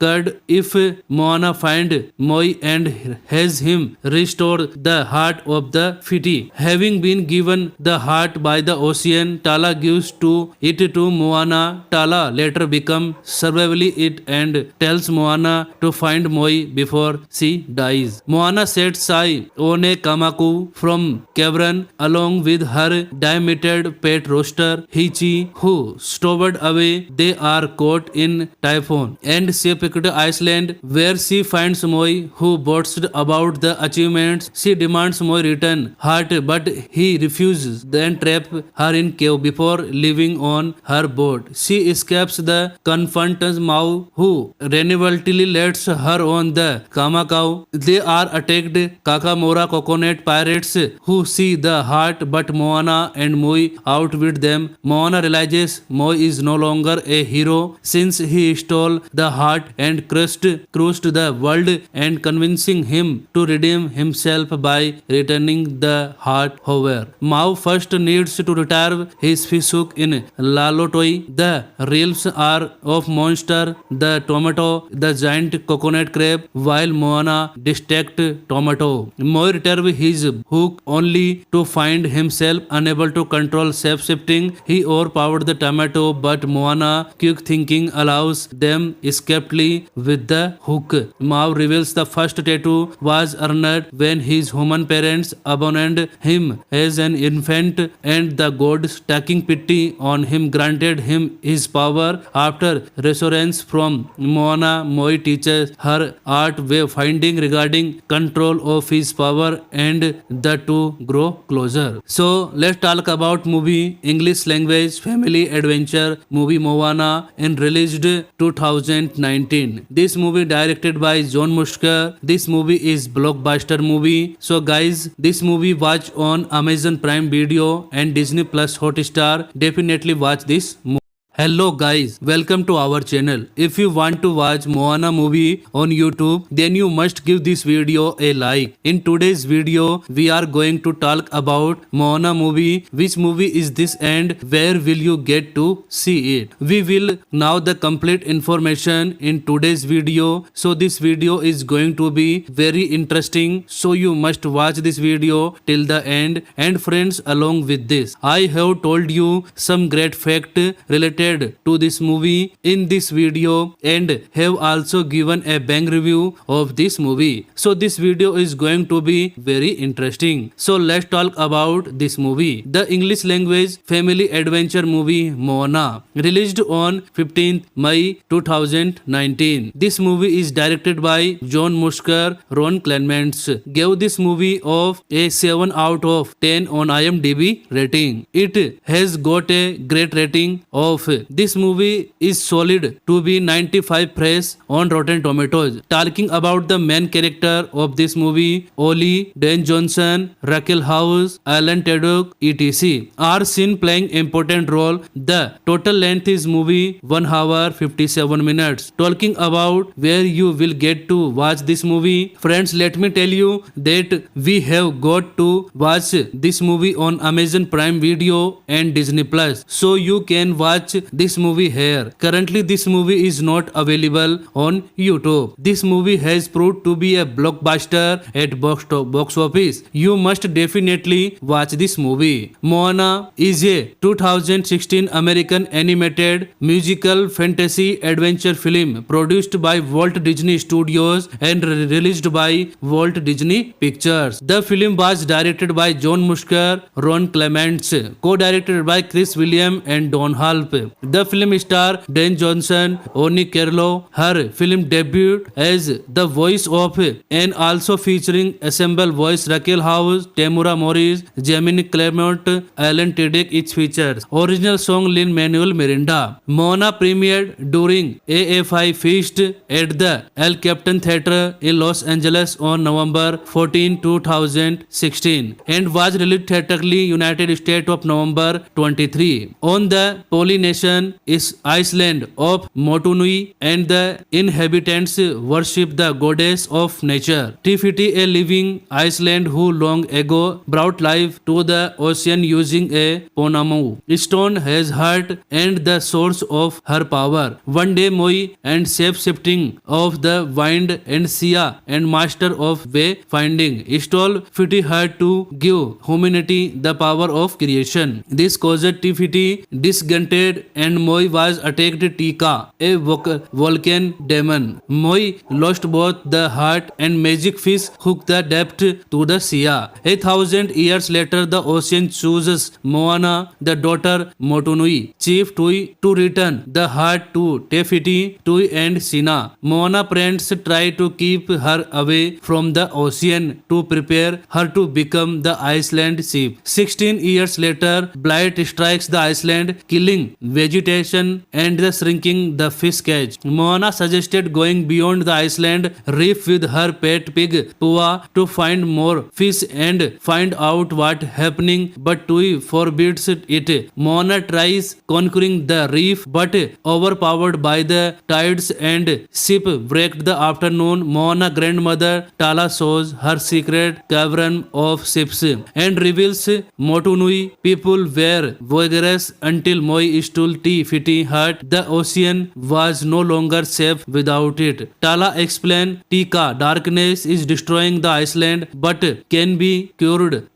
if Moana find Moi and has him restore the heart of the Fiti. Having been given the heart by the ocean, Tala gives it to Moana. Tala later becomes survivally it and tells Moana to find Moi before she dies. Moana sets sail on a Kamaku from cavern along with her diameted pet rooster Hichi, who stowed away. They are caught in typhoon and shipwrecked Iceland, where she finds Moi, who boasts about the achievements. She demands Moi return heart, but he refuses, then trap her in cave before leaving on her boat. She escapes the confronts Mau, who reluctantly lets her on the Kamakau. They are attacked Kakamora coconut pirates, who see the heart, but Moana and Moi outwit them. Moana realizes Moi is no longer a hero since he stole the heart and crushed the world, and convincing him to redeem himself by returning the heart. However, Mau first needs to retrieve his fishhook in Lalotoi. The realms are of monster, the tomato, the giant coconut crab, while Moana distract tomato. Moi retrieve his hook only to find himself unable to control shape-shifting. He overpowered the tomato, but Moana, quick thinking, allows them escapely with the hook. Mau reveals the first tattoo was earned when his human parents abandoned him as an infant, and the gods, taking pity on him, granted him his power. After reassurance from Moana, Moi teaches her art way finding regarding control of his power, and the two grow closer. So let's talk about movie. English language family adventure movie Moana, and released 2019. This movie directed by John Musker. This movie is blockbuster movie. So guys, this movie watch on Amazon Prime Video and Disney Plus Hotstar. Definitely watch this movie. Hello guys, welcome to our channel. If you want to watch Moana movie on YouTube, then you must give this video a like. In today's video, we are going to talk about Moana movie. Which movie is this and where will you get to see it? We will know the complete information in today's video. So this video is going to be very interesting. So you must watch this video till the end. And friends, along with this, I have told you some great fact related to this movie in this video, and have also given a bang review of this movie. So this video is going to be very interesting. So let's talk about this movie. The English language family adventure movie Moana, released on 15th May 2019. This movie is directed by John Musker. Ron Clements gave this movie of a 7 out of 10 on IMDb rating. It has got a great rating of this movie is solid to be 95 fresh on Rotten Tomatoes. Talking about the main character of this movie, Ollie, Dan Johnson, Raquel House, Alan Tudyk, etc. are seen playing important role. The total length is movie 1 hour 57 minutes. Talking about where you will get to watch this movie, friends, let me tell you that we have got to watch this movie on Amazon Prime Video and Disney Plus, so you can watch this movie here. Currently this movie is not available on YouTube. This movie has proved to be a blockbuster at box office. You must definitely watch this movie. Moana is a 2016 American animated musical fantasy adventure film produced by Walt Disney Studios and released by Walt Disney Pictures. The film was directed by John Musker, Ron Clements, co-directed by Chris Williams and Don Halp, The film star Dan Johnson, Oni Carlo, her film debut as the voice of, and also featuring ensemble voice Raquel House, Tamura Morris, Jamie Clement, Alan Tudyk. It features original song Lin-Manuel Miranda. Moana premiered during AFI Feast at the El Capitan Theatre in Los Angeles on November 14, 2016 and was released theatrically United States of November 23. On the Polynesian is Island of Motunui and the inhabitants worship the goddess of nature. Tifiti, a living Iceland who long ago brought life to the ocean using a Ponamu stone, has heart and the source of her power. One day Moi and shape-shifting of the wind and Sia and master of way finding stole Fiti her to give humanity the power of creation. This caused Tifiti disgusted and Moi was attacked Tika, a volcano demon. Moi lost both the heart and magic fish hooked the depth to the Sia. 1,000 years later, the ocean chooses Moana, the daughter Motunui, chief Tui, to return the heart to Tefiti, Tui and Sina. Moana parents try to keep her away from the ocean to prepare her to become the Iceland chief. 16 years later, blight strikes the island, killing vegetation and shrinking the fish catch. Moana suggested going beyond the island reef with her pet pig Pua to find more fish and find out what happening, but Tui forbids it. Moana tries conquering the reef but overpowered by the tides and ship wrecked the afternoon. Moana grandmother Tala shows her secret cavern of ships and reveals Motunui people were vigorous until Moi stole Tifiti hut. The ocean was no longer safe without it. Tala explained Tika darkness is destroying the island but can be cured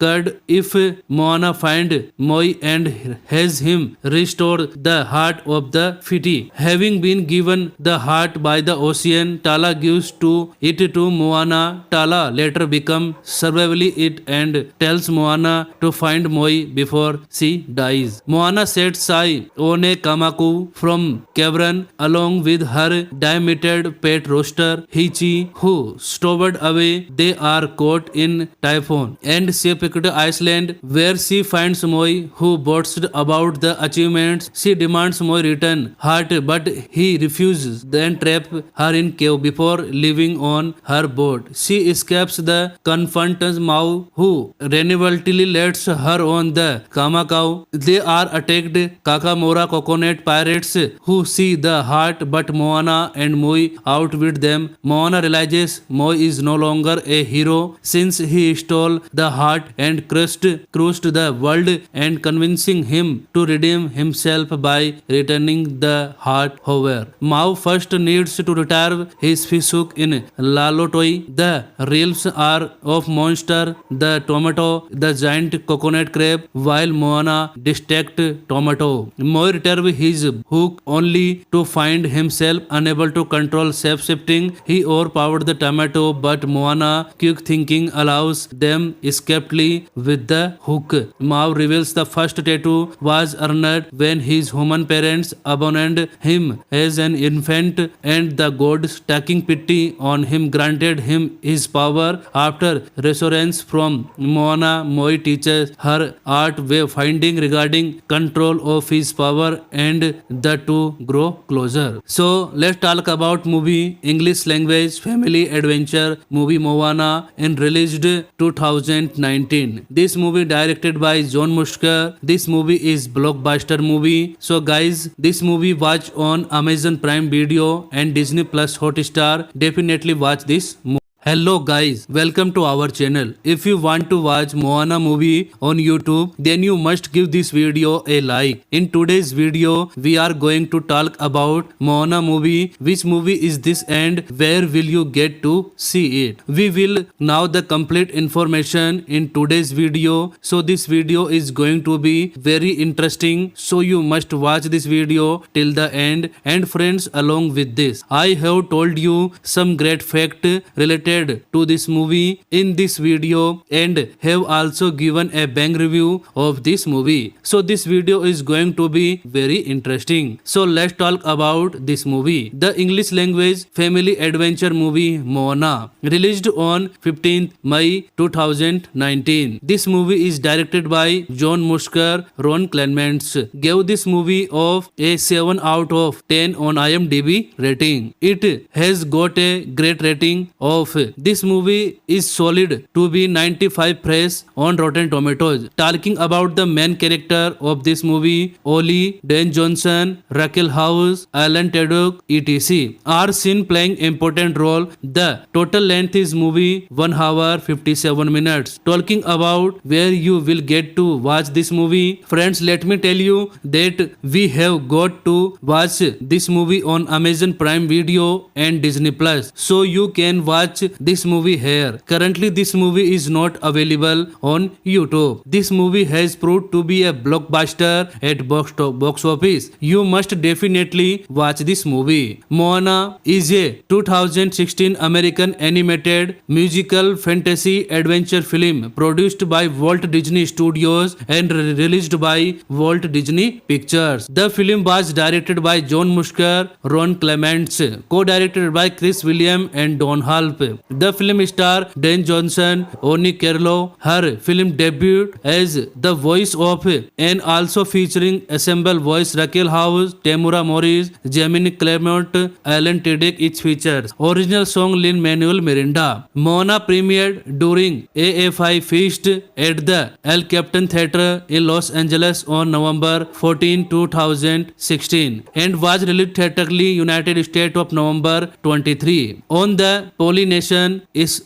if Moana find Moi and has him restore the heart of the Fiti. Having been given the heart by the ocean, Tala gives it to Moana. Tala later becomes survivally it and tells Moana to find Moi before she dies. Moana sets Sai on a Kamaku from cavern along with her diameted pet rooster Hichi, who stowed away. They are caught in typhoon and shipwrecked Iceland, where she finds Moi, who boasts about the achievements. She demands Moi return heart, but he refuses, then trap her in cave before leaving on her boat. She escapes the confronts Mau, who reluctantly lets her on the Kamakau. They are attacked Kakamora coconut pirates, who see the heart, but Moana and Moi outwit them. Moana realizes Moi is no longer a hero since he stole the heart and crushed the world, and convincing him to redeem himself by returning the heart. However, Mau first needs to retrieve his fishhook in Lalotoi. The realms are of monster, the tomato, the giant coconut crab, while Moana distracts tomato. Moi retrieves his hook only to find himself unable to control shape-shifting. He overpowered the tomato, but Moana quick thinking allows them escapely with the hook. Mau reveals the first tattoo was earned when his human parents abandoned him as an infant, and the gods, taking pity on him, granted him his power. After resurgence from Moana, Moi teaches her art way finding regarding control of his power, and the two grow closer. So let's talk about movie. English language family adventure movie Moana and released 2019. This movie directed by John Musker. This movie is blockbuster movie. So guys, this movie watch on Amazon Prime Video and Disney Plus Hotstar. Definitely watch this movie. Hello guys, welcome to our channel. If you want to watch Moana movie on YouTube, then you must give this video a like. In today's video, we are going to talk about Moana movie. Which movie is this and where will you get to see it? We will know the complete information in today's video. So this video is going to be very interesting. So you must watch this video till the end. And friends, along with this, I have told you some great fact related reacted to this movie in this video and have also given a bang review of this movie. So this video is going to be very interesting. So let's talk about this movie. The English language family adventure movie Moana, released on 15th May 2019. This movie is directed by John Musker. Ron Clements gave this movie of a 7 out of 10 on IMDb rating. It has got a great rating of this movie is solid to be 95 fresh on Rotten Tomatoes. Talking about the main character of this movie, Ollie, Dan Johnson, Raquel House, Alan Tudyk, etc. are seen playing important role. The total length is movie 1 hour 57 minutes. Talking about where you will get to watch this movie, friends, let me tell you that we have got to watch this movie on Amazon Prime Video and Disney Plus, so you can watch this movie here. Currently this movie is not available on YouTube. This movie has proved to be a blockbuster at box office. You must definitely watch this movie. Moana is a 2016 American animated musical fantasy adventure film produced by Walt Disney Studios and released by Walt Disney Pictures. The film was directed by John Musker, Ron Clements, co-directed by Chris Williams and Don Halp. The film stars Dan Johnson, Oni Carlo, her film debut as the voice of, and also featuring ensemble voice Raquel House, Tamura Morris, Gemini Clement, Alan Tudyk. Each features original song Lin-Manuel Miranda. Moana premiered during AFI Feast at the El Capitan Theatre in Los Angeles on November 14, 2016 and was released theatrically United States of November 23. On the Polynesian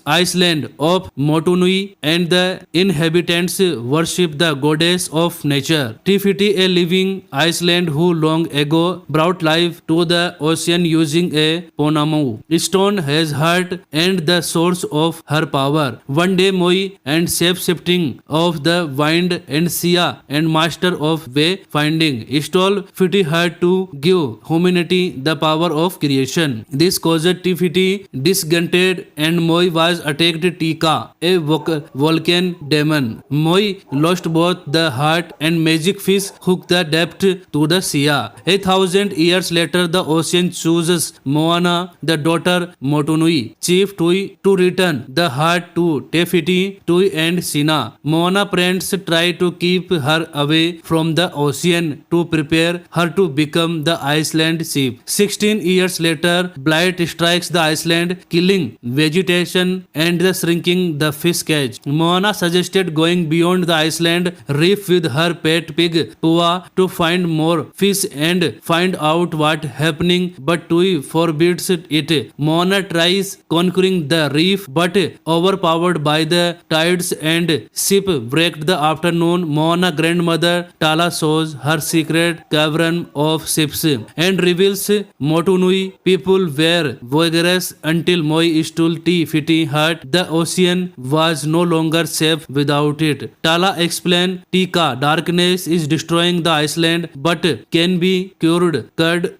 island of Motunui, and the inhabitants worship the goddess of nature, Tifiti, a living island who long ago brought life to the ocean using a Ponamu stone as heart and the source of her power. One day Moi and shape-shifting of the wind and Sia and master of wayfinding stole Fiti her to give humanity the power of creation. This caused Tifiti disgusted and Moi was attacked Tika, a volcano demon. Moi lost both the heart and magic fish hooked the depth to the Sia. 1,000 years later the ocean chooses Moana, the daughter Motunui, chief Tui, to return the heart to Tefiti, Tui and Sina. Moana parents try to keep her away from the ocean to prepare her to become the island chief. 16 years later, blight strikes the island, killing vegetation and the shrinking the fish catch. Moana suggested going beyond the island reef with her pet pig Pua to find more fish and find out what happening, but Tui forbids it. Moana tries conquering the reef but overpowered by the tides and shipwrecked the afternoon. Moana grandmother Tala shows her secret cavern of ships and reveals Motunui people were vigorous until Moi stole Tifiti heart. The ocean was no longer safe without it. Tala explained Tika darkness is destroying the island but can be cured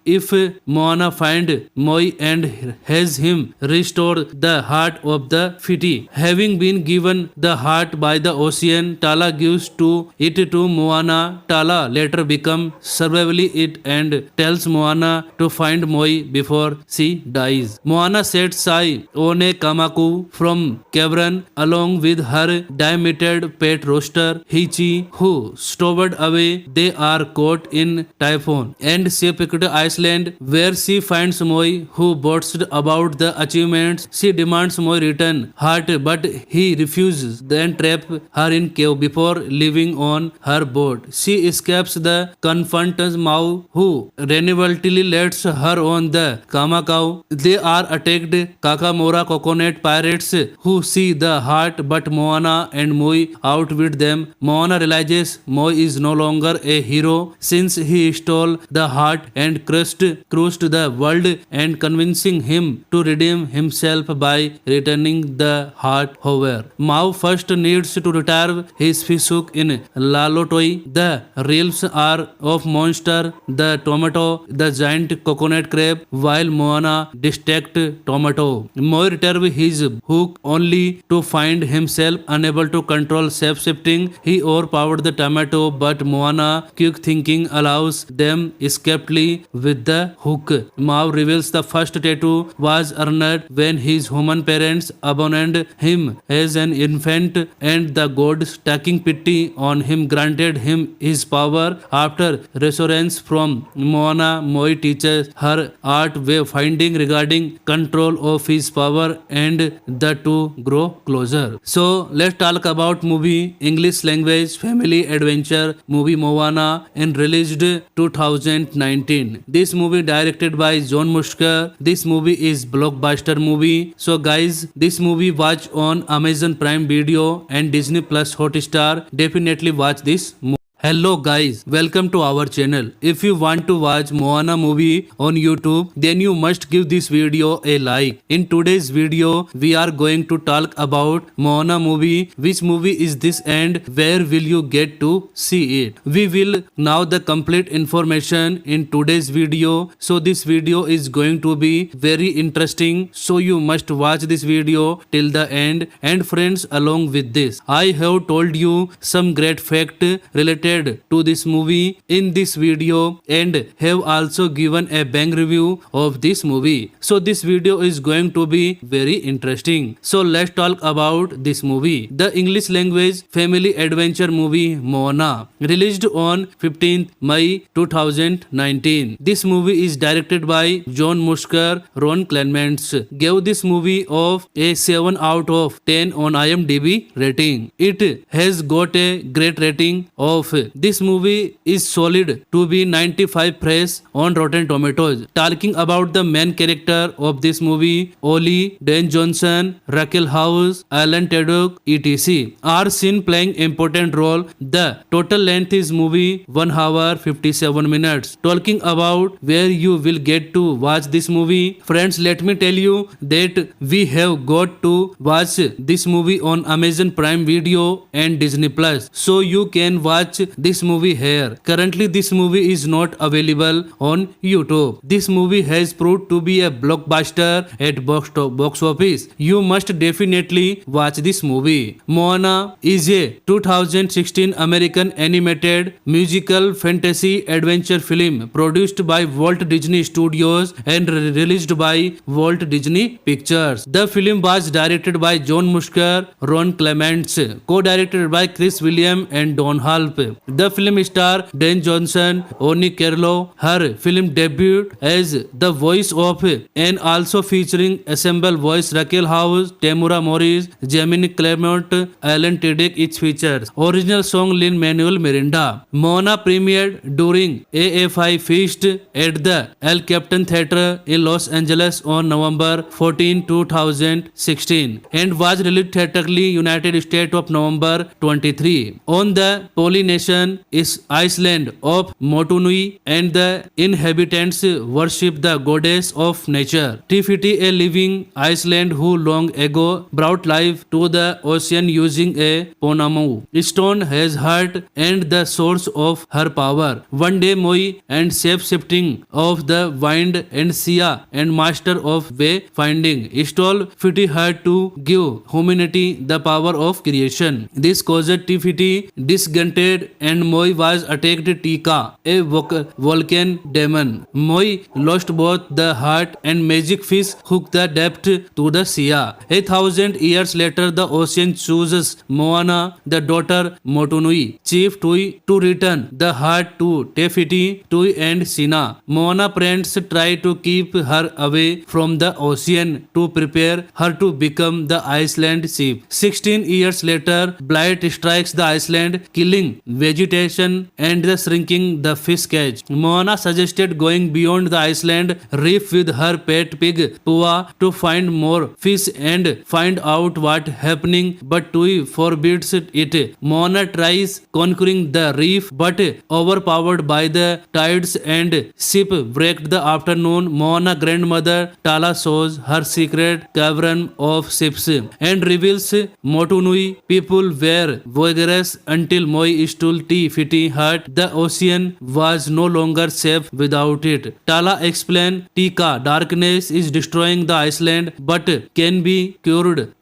if Moana find Moi and has him restore the heart of the Fiti. Having been given the heart by the ocean, Tala gives it to Moana. Tala later becomes survivally it and tells Moana to find Moi before she dies. Moana sets sail on a Kamaku from cavern along with her diameted pet rooster Hichi, who stowed away. They are caught in typhoon and shipwrecked Iceland, where she finds Moi, who boasts about the achievements. She demands Moi return heart, but he refuses, then trap her in cave before leaving on her boat. She escapes the confronts Mau, who reluctantly lets her on the Kamakau. They are attacked Kakamora coconut pirates, who see the heart, but Moana and Moi outwit them. Moana realizes Moi is no longer a hero since he stole the heart and crushed the world, and convincing him to redeem himself by returning the heart. However, Mau first needs to retrieve his fish hook in Lalotoi. The realms are of monster, the tomato, the giant coconut crab, while Moana distracts tomato. Moi perturb his hook only to find himself unable to control shape-shifting. He overpowered the tomato, but Moana, quick thinking, allows them escapely with the hook. Mao reveals the first tattoo was earned when his human parents abandoned him as an infant, and the gods, taking pity on him, granted him his power. After reassurance from Moana, Moi teaches her art way finding regarding control of his power, and the two grow closer. So let's talk about movie. English language family adventure movie Moana and released 2019. This movie directed by John Musker. This movie is blockbuster movie. So guys, this movie watch on Amazon Prime Video and Disney Plus Hotstar. Definitely watch this movie. Hello guys, welcome to our channel. If you want to watch Moana movie on YouTube, then you must give this video a like. In today's video, we are going to talk about Moana movie. Which movie is this and where will you get to see it? We will know the complete information in today's video. So this video is going to be very interesting. So you must watch this video till the end. And friends, along with this, I have told you some great fact related to this movie in this video and have also given a bang review of this movie. So this video is going to be very interesting. So let's talk about this movie. The English language family adventure movie Moana, released on 15th May 2019. This movie is directed by John Musker. Ron Clements gave this movie of a 7 out of 10 on IMDb rating. It has got a great rating of this movie is solid to be 95 fresh on Rotten Tomatoes. Talking about the main character of this movie, Ollie, Dan Johnson, Raquel House, Alan Tudyk, etc. are seen playing important role. The total length is movie 1 hour 57 minutes. Talking about where you will get to watch this movie, friends, let me tell you that we have got to watch this movie on Amazon Prime Video and Disney Plus. So you can watch this movie here. Currently this movie is not available on YouTube. This movie has proved to be a blockbuster at box office. You must definitely watch this movie. Moana is a 2016 American animated musical fantasy adventure film produced by Walt Disney Studios and released by Walt Disney Pictures. The film was directed by John Musker, Ron Clements, co-directed by Chris Williams and Don Halp. The film star Dan Johnson, Oni Carlo, her film debut as the voice of, and also featuring ensemble voice Raquel House, Tamura Morris, Gemini Clement, Alan Tudyk. Its features original song Lin-Manuel Miranda. Moana premiered during AFI Feast at the El Capitan Theatre in Los Angeles on November 14, 2016 and was released theatrically United States of November 23. On the Polynesian is Island of Motunui, and the inhabitants worship the goddess of nature, Tifiti, a living Iceland who long ago brought life to the ocean using a Ponamu stone has heart and the source of her power. One day Moi and shape-shifting of the wind and Sia and master of way-finding stole Fiti her to give humanity the power of creation. This caused Tifiti disgusted and Moi was attacked Tika, a volcano demon. Moi lost both the heart and magic fish hooked the depth to the sea. 1,000 years later, the ocean chooses Moana, the daughter Motunui, chief Tui, to return the heart to Tefiti, Tui and Sina. Moana parents try to keep her away from the ocean to prepare her to become the Iceland chief. 16 years later, blight strikes the island, killing vegetation and the shrinking the fish cage. Moana suggested going beyond the island reef with her pet pig Pua to find more fish and find out what happening, but Tui forbids it. Moana tries conquering the reef but overpowered by the tides and shipwrecked the afternoon. Moana grandmother Tala shows her secret cavern of ships and reveals Motunui people were vigorous until Moi stole Fiti hut. The ocean was no longer safe without it. Tala explained, Tika, darkness is destroying the island but can be cured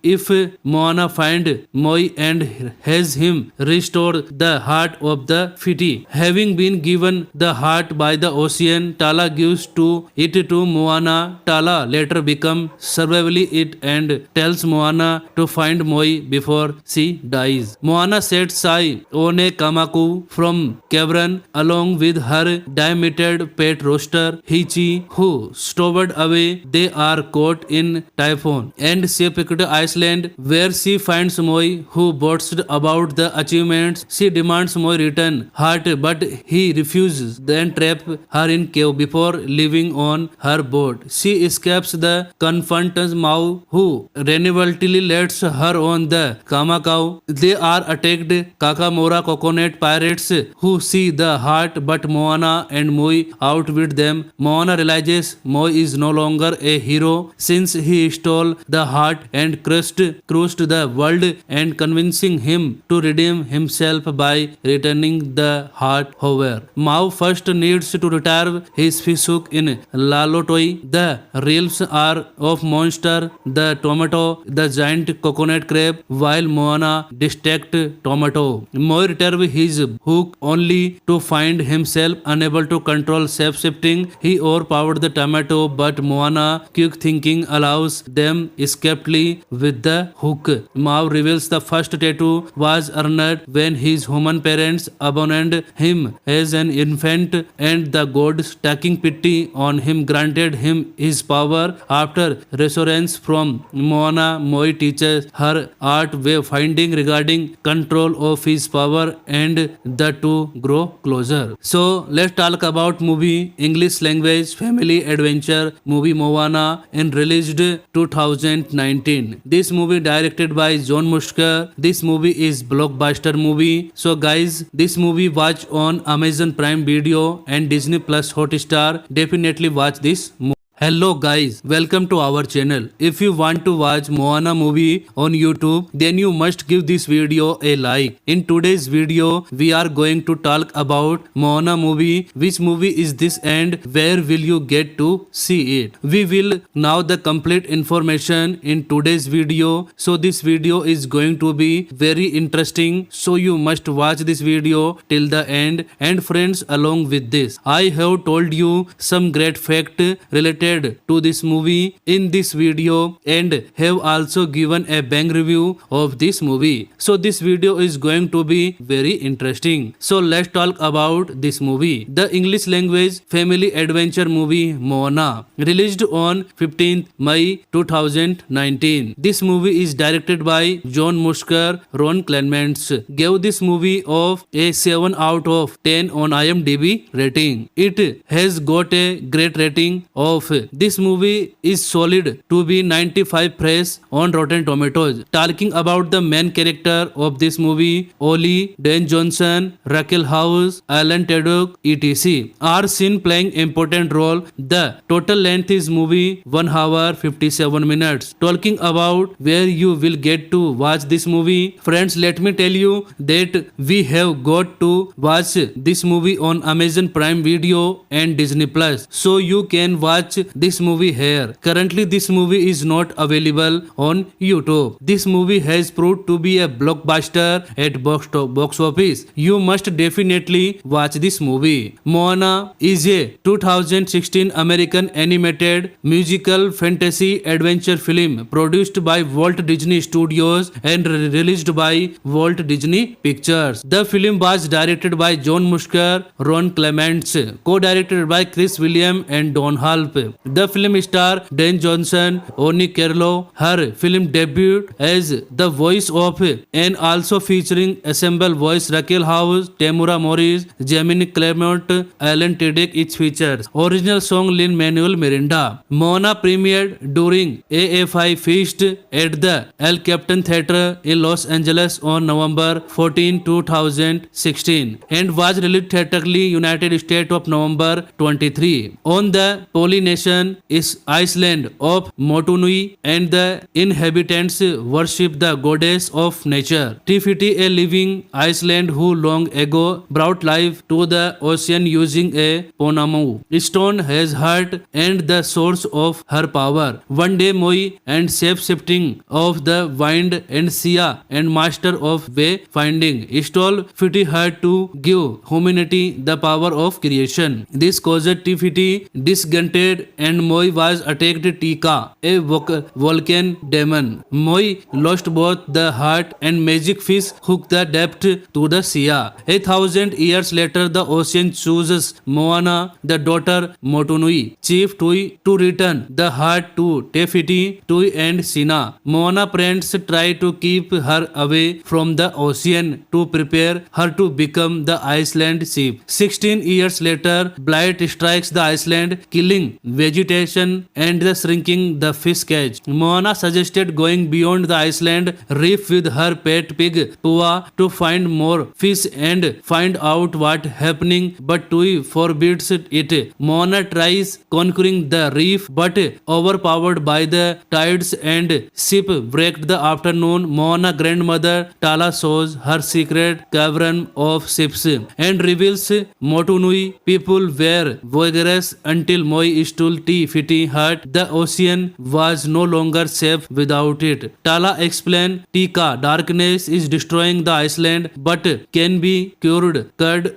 if Moana find Moi and has him restore the heart of the Fiti. Having been given the heart by the ocean, Tala gives it to Moana. Tala later becomes survivally it and tells Moana to find Moi before she dies. Moana sets sail on a Kamaku from cavern along with her diameted pet rooster Hichi, who stowed away. They are caught in typhoon and shipwrecked Iceland, where she finds Moi, who boasts about the achievements. She demands Moi return heart, but he refuses, then trap her in cave before leaving on her boat. She escapes the confronts Mau, who reluctantly lets her on the Kamakau. They are attacked Kakamora coconut pirates, who see the heart, but Moana and Moi outwit them. Moana realizes Moi is no longer a hero since he stole the heart and crushed the world, and convincing him to redeem himself by returning the heart. However, Mao first needs to retrieve his fishhook in Lalotoi. The realms are of monster, the tomato, the giant coconut crab, while Moana distract tomato. Moi retrieve his hook only to find himself unable to control shape-shifting. He overpowered the tomato, but Moana, quick thinking, allows them escapely with the hook. Mao reveals the first tattoo was earned when his human parents abandoned him as an infant, and the gods, taking pity on him, granted him his power. After reassurance from Moana, Moi teaches her art way finding regarding control of his power, and the two grow closer. So let's talk about movie English language family adventure movie Moana, and released 2019. This movie directed by John Musker. This movie is blockbuster movie. So guys, this movie watch on Amazon Prime Video and Disney Plus Hotstar. Definitely watch this movie. Hello guys, welcome to our channel. If you want to watch Moana movie on YouTube, then you must give this video a like. In today's video, we are going to talk about Moana movie. Which movie is this and where will you get to see it? We will know the complete information in today's video. So this video is going to be very interesting. So you must watch this video till the end. And friends, along with this, I have told you some great fact related to this movie in this video, and have also given a bang review of this movie. So this video is going to be very interesting. So let's talk about this movie. The English language family adventure movie Moana, released on 15th May 2019. This movie is directed by John Musker. Ron Clements gave this movie of a 7 out of 10 on IMDb rating. It has got a great rating of this movie is solid to be 95 fresh on Rotten Tomatoes. Talking about the main character of this movie, Ollie, Dan Johnson, Raquel House, Alan Tudyk, etc. are seen playing important role. The total length is movie 1 hour 57 minutes. Talking about where you will get to watch this movie, friends, let me tell you that we have got to watch this movie on Amazon Prime Video and Disney Plus, so you can watch this movie here. Currently this movie is not available on YouTube. This movie has proved to be a blockbuster at box office. You must definitely watch this movie. Moana is a 2016 American animated musical fantasy adventure film produced by Walt Disney Studios and released by Walt Disney Pictures. The film was directed by John Musker, Ron Clements, co-directed by Chris Williams and Don Halp. The film star Dan Johnson, Oni Carlo, her film debut as the voice of, and also featuring ensemble voice Raquel House, Tamura Morris, Jamie Clement, Alan Tudyk. It features original song Lin-Manuel Miranda. Moana premiered during AFI Feast at the El Capitan Theatre in Los Angeles on November 14, 2016 and was released theatrically United States of November 23 on the Polynesian nation is Iceland of Motunui, and the inhabitants worship the goddess of nature. Tifiti, a living Iceland who long ago brought life to the ocean using a Ponamu stone, has heart and the source of her power. One day Moi and shape-shifting of the wind and Sia and master of way-finding stole Fiti her to give humanity the power of creation. This caused Tifiti discontented and Moi was attacked Tika, a volcano demon. Moi lost both the heart and magic fish hooked the depth to the Sia. 1,000 years later, the ocean chooses Moana, the daughter Motunui, chief Tui, to return the heart to Tefiti, Tui and Sina. Moana parents try to keep her away from the ocean to prepare her to become the Iceland chief. 16 years later, blight strikes the island, killing vegetation and shrinking the fish catch. Moana suggested going beyond the island reef with her pet pig Pua to find more fish and find out what happening, but Tui forbids it. Moana tries conquering the reef but overpowered by the tides and ship wrecked the afternoon. Moana grandmother Tala shows her secret cavern of ships and reveals Motunui people were vigorous until Moi stole Tifiti hut. The ocean was no longer safe without it. Tala explained Tika darkness is destroying the island but can be cured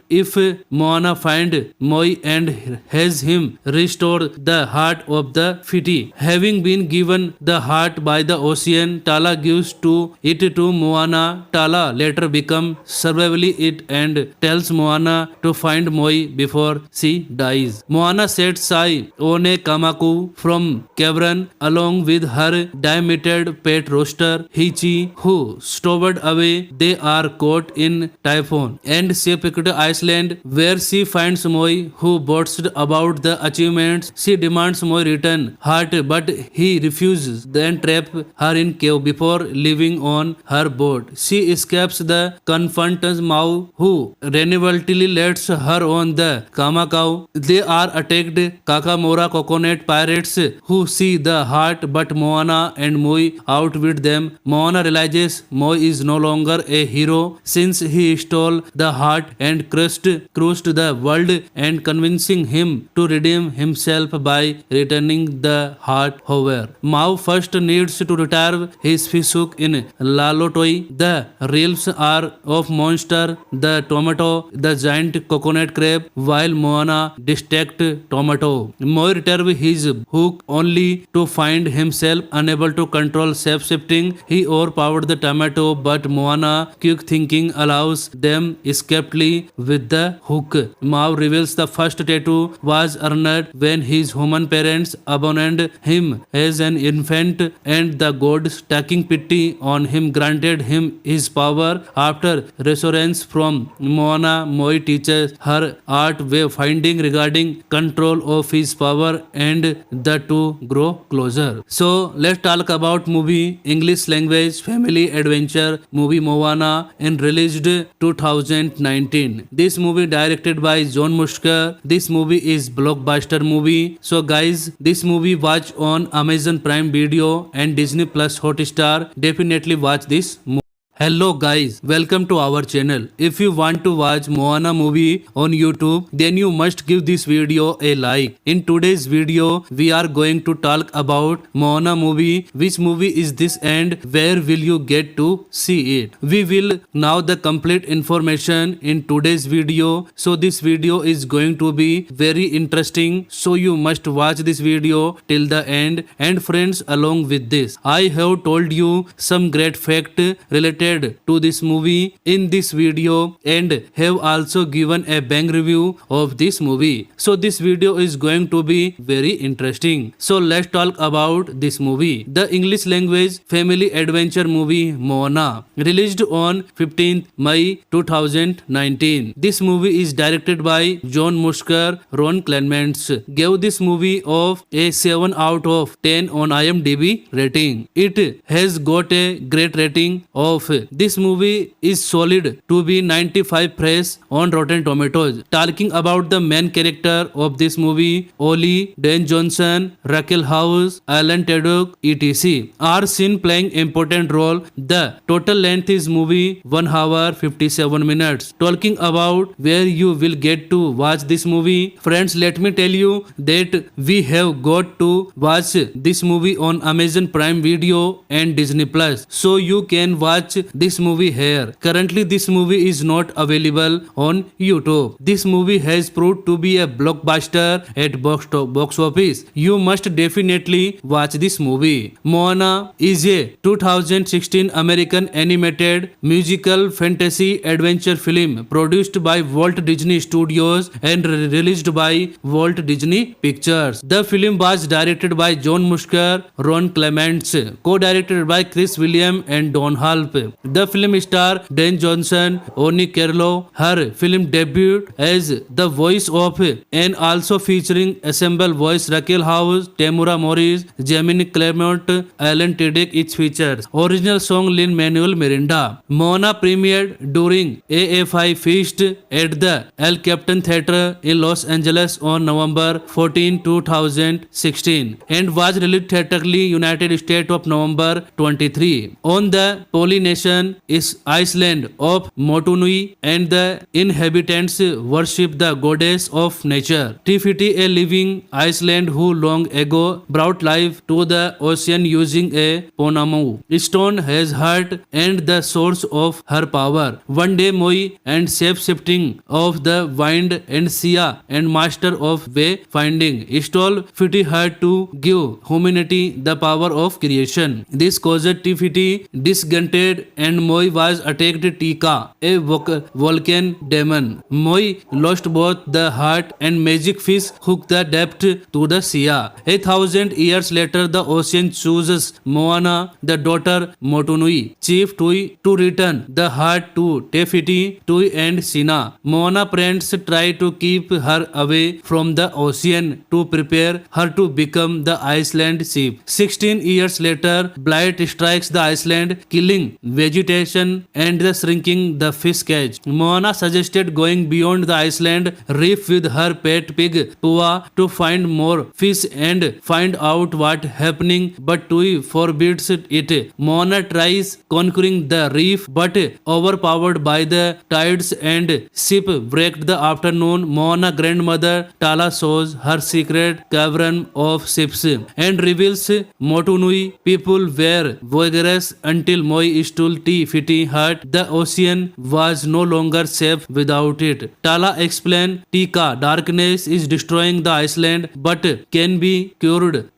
if Moana find Moi and has him restore the heart of the Fiti. Having been given the heart by the ocean, Tala gives it to Moana. Tala later becomes survivally it and tells Moana to find Moi before she dies. Moana sets sail on a Kamaku from cavern along with her diameted pet rooster Hichi, who stowed away. They are caught in typhoon and shipwrecked Iceland, where she finds Moi, who boasts about the achievements. She demands Moi return heart, but he refuses, then traps her in cave before leaving on her boat. She escapes the confronts Mau, who reluctantly lets her on the Kamakau. They are attacked Kakamora coconut pirates, who see the heart, but Moana and Moi outwit them. Moana realizes Moi is no longer a hero since he stole the heart and crushed the world, and convincing him to redeem himself by returning the heart. However, Mao first needs to retrieve his fishhook in Lalotoi. The realms are of monster, the tomato, the giant coconut crab, while Moana distracts tomato. Moi retrieves his hook only to find himself unable to control shape-shifting. He overpowered the tomato, but Moana quick thinking allows them escapely with the hook. Mao reveals the first tattoo was earned when his human parents abandoned him as an infant, and the gods, taking pity on him, granted him his power. After resurgence from Moana, Moi teaches her art way finding regarding control of his power, and the two grow closer. So let's talk about movie. English language family adventure movie Moana, and released 2019. This movie directed by John Musker. This movie is blockbuster movie. So guys, this movie watch on Amazon Prime Video and Disney Plus Hotstar. Definitely watch this movie. Hello guys, welcome to our channel. If you want to watch Moana movie on YouTube, then you must give this video a like. In today's video, we are going to talk about Moana movie. Which movie is this and where will you get to see it? We will know the complete information in today's video. So this video is going to be very interesting. So you must watch this video till the end. And friends, along with this, I have told you some great fact related to this movie in this video, and have also given a bang review of this movie. So this video is going to be very interesting. So let's talk about this movie. The English language family adventure movie Moana, released on 15th May 2019. This movie is directed by John Musker. Ron Clements gave this movie of a 7 out of 10 on IMDb rating. It has got a great rating of This movie is solid to be 95 fresh on Rotten Tomatoes. Talking about the main character of this movie, Ollie, Dan Johnson, Raquel House, Alan Tudyk, etc. are seen playing important role. The total length is movie 1 hour 57 minutes. Talking about where you will get to watch this movie, friends, let me tell you that we have got to watch this movie on Amazon Prime Video and Disney Plus, so you can watch this movie here. Currently this movie is not available on YouTube. This movie has proved to be a blockbuster at box office. You must definitely watch this movie. Moana is a 2016 American animated musical fantasy adventure film produced by Walt Disney Studios and released by Walt Disney Pictures. The film was directed by John Musker, Ron Clements, co-directed by Chris William and Don Halp. The film star Dan Johnson, Oni Carlo, her film debut as the voice of, and also featuring ensemble voice Raquel House, Tamura Morris, Gemini Clement, Alan Tudyk. Its features original song Lin-Manuel Miranda. Moana premiered during AFI Feast at the El Capitan Theatre in Los Angeles on November 14, 2016 and was released theatrically United States of November 23. On the Polynesian is Iceland of Motunui, and the inhabitants worship the goddess of nature, Tifiti, a living Iceland who long ago brought life to the ocean using a ponamu stone has heart and the source of her power. One day Moi and shape-shifting of the wind and Sia and master of way-finding stole Fiti her to give humanity the power of creation. This caused Tifiti disgusted and Moi was attacked Tika, a volcano demon. Moi lost both the heart and magic fish hook the depth to the Sia. 1,000 years later the ocean chooses Moana, the daughter Motunui, chief Tui, to return the heart to Tefiti, Tui and Sina. Moana parents try to keep her away from the ocean to prepare her to become the Iceland chief. 16 years later, blight strikes the island, killing vegetation and shrinking the fish catch. Moana suggested going beyond the island reef with her pet pig Pua to find more fish and find out what happening, but Tui forbids it. Moana tries conquering the reef but overpowered by the tides and shipwrecked the afternoon. Moana grandmother Tala shows her secret cavern of ships and reveals Motunui people were voyagers until Moi stole Tifiti hut. The ocean was no longer safe without it. Tala explained Tika darkness is destroying the island but can be cured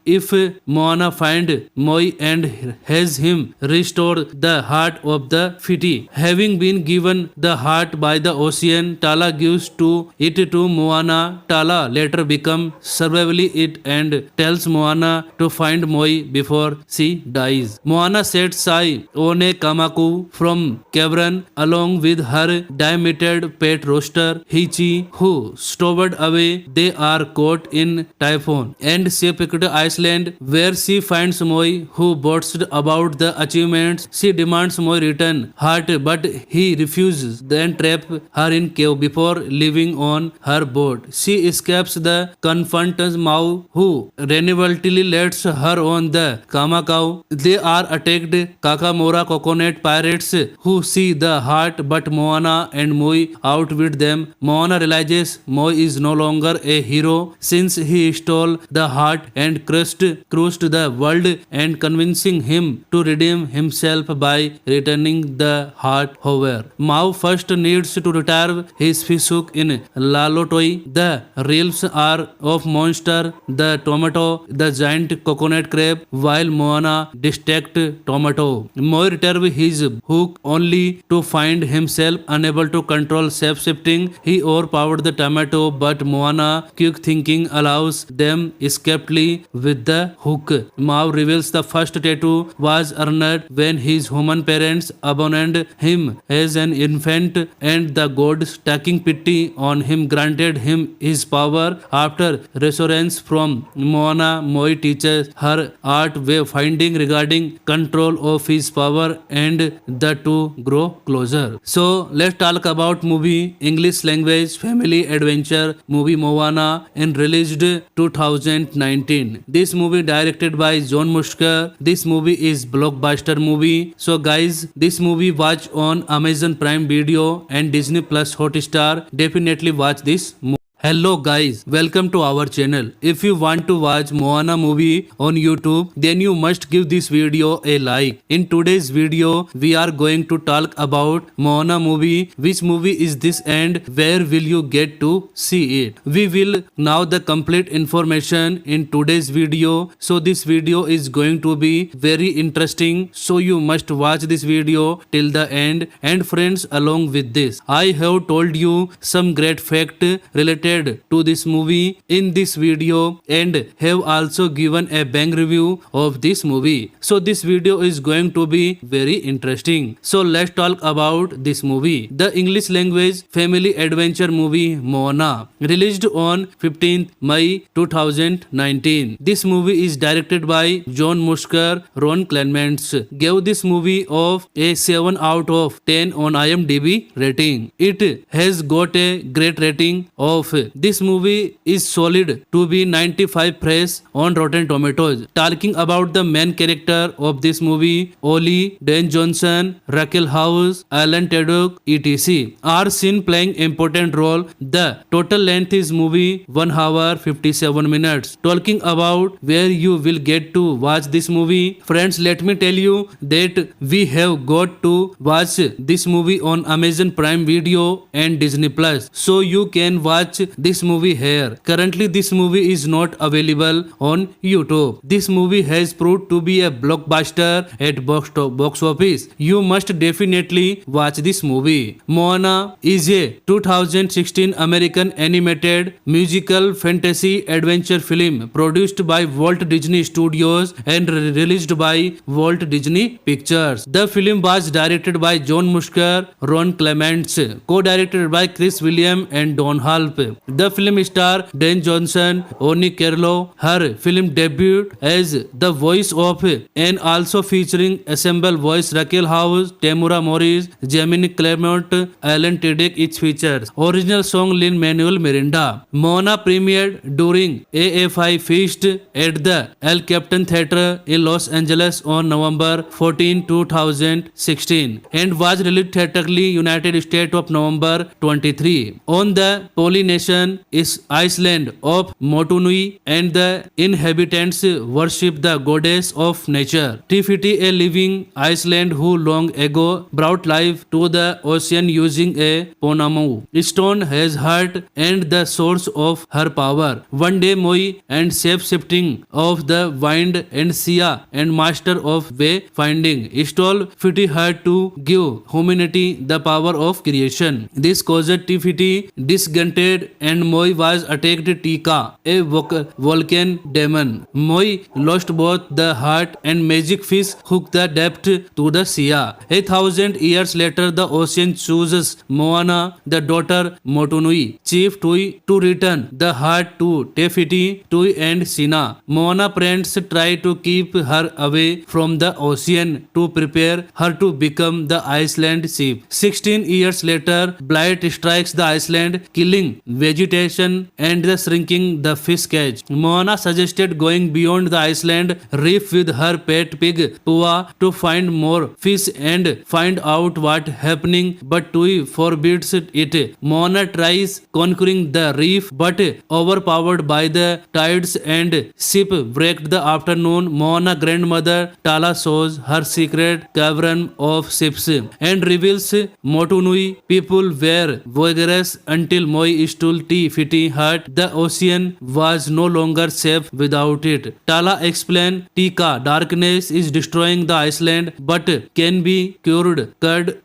if Moana find Moi and has him restore the heart of the Fiti. Having been given the heart by the ocean, Tala gives it to Moana. Tala later becomes survivally it and tells Moana to find Moi before she dies. Moana sets sail on a Kamaku from cavern along with her diameted pet rooster Hichi, who stowed away. They are caught in typhoon and shipwrecked Iceland, where she finds Moi, who boasts about the achievements. She demands Moi return heart, but he refuses, then trap her in cave before leaving on her boat. She escapes the confronts Mau, who reluctantly lets her on the Kamakau. They are attacked Kakamora coconut pirates, who see the heart, but Moana and Moi outwit them. Moana realizes Moi is no longer a hero since he stole the heart and crushed the world, and convincing him to redeem himself by returning the heart. However, Mau first needs to retrieve his fishhook in Lalotoi. The realms are of monster, the tomato, the giant coconut crab, while Moana distract tomato. Moi retrieve his hook only to find himself unable to control shape-shifting. He overpowered the tomato, but Moana, quick thinking, allows them escapely with the hook. Mau reveals the first tattoo was earned when his human parents abandoned him as an infant, and the gods, taking pity on him, granted him his power. After reassurance from Moana, Moi teaches her art way finding regarding control of his power river and the two grow closer. So let's talk about movie English language family adventure movie Moana and released 2019. This movie directed by John Musker. This movie is blockbuster movie. So guys, this movie watch on Amazon Prime Video and Disney Plus Hotstar. Definitely watch this movie. Hello guys, welcome to our channel. If you want to watch Moana movie on YouTube, then you must give this video a like. In today's video, we are going to talk about Moana movie. Which movie is this and where will you get to see it? We will know the complete information in today's video. So this video is going to be very interesting. So you must watch this video till the end. And friends, along with this, I have told you some great fact related to this movie in this video and have also given a bang review of this movie. So this video is going to be very interesting. So let's talk about this movie. The English language family adventure movie Moana, released on 15th May 2019. This movie is directed by John Musker. Ron Clements gave this movie of a 7 out of 10 on IMDb rating. It has got a great rating of this movie is solid to be 95 fresh on Rotten Tomatoes. Talking about the main character of this movie, Ollie, Dan Johnson, Raquel House, Alan Tudyk, etc. are seen playing important role. The total length is movie 1 hour 57 minutes. Talking about where you will get to watch this movie, friends, let me tell you that we have got to watch this movie on Amazon Prime Video and Disney Plus. So you can watch this movie here. Currently this movie is not available on YouTube. This movie has proved to be a blockbuster at box office. You must definitely watch this movie. Moana is a 2016 American animated musical fantasy adventure film produced by Walt Disney Studios and released by Walt Disney Pictures. The film was directed by John Musker, Ron Clements, co-directed by Chris Williams and Don Halp. The film star Dan Johnson, Oni Carlo, her film debut as the voice of and also featuring ensemble voice Raquel House, Tamura Morris, Jamie Clement, Alan Tudyk each features. Original song Lin-Manuel Miranda. Moana premiered during AFI Feast at the El Capitan Theatre in Los Angeles on November 14, 2016 and was released theatrically United States of November 23. On the Polynesian is Iceland of Motunui and the inhabitants worship the goddess of nature. Tifiti, a living Iceland who long ago brought life to the ocean using a Ponamu stone has heart and the source of her power. One day Moi and shape-shifting of the wind and Sia and master of way finding stole Fiti her to give humanity the power of creation. This caused Tifiti disgusted and Moi was attacked Tika, a volcano demon. Moi lost both the heart and magic fish hooked the depth to the sea. 1,000 years later, the ocean chooses Moana, the daughter Motunui, chief Tui, to return the heart to Tefiti, Tui and Sina. Moana parents try to keep her away from the ocean to prepare her to become the Iceland chief. 16 years later, blight strikes the island, killing vegetation and the shrinking the fish catch. Moana suggested going beyond the island reef with her pet pig Pua to find more fish and find out what happening, but Tui forbids it. Moana tries conquering the reef but overpowered by the tides and ship wrecked the afternoon. Moana grandmother Tala shows her secret cavern of ships and reveals Motunui people were vigorous until Moi stole Tifiti hut. The ocean was no longer safe without it. Tala explained Tika darkness is destroying the island but can be cured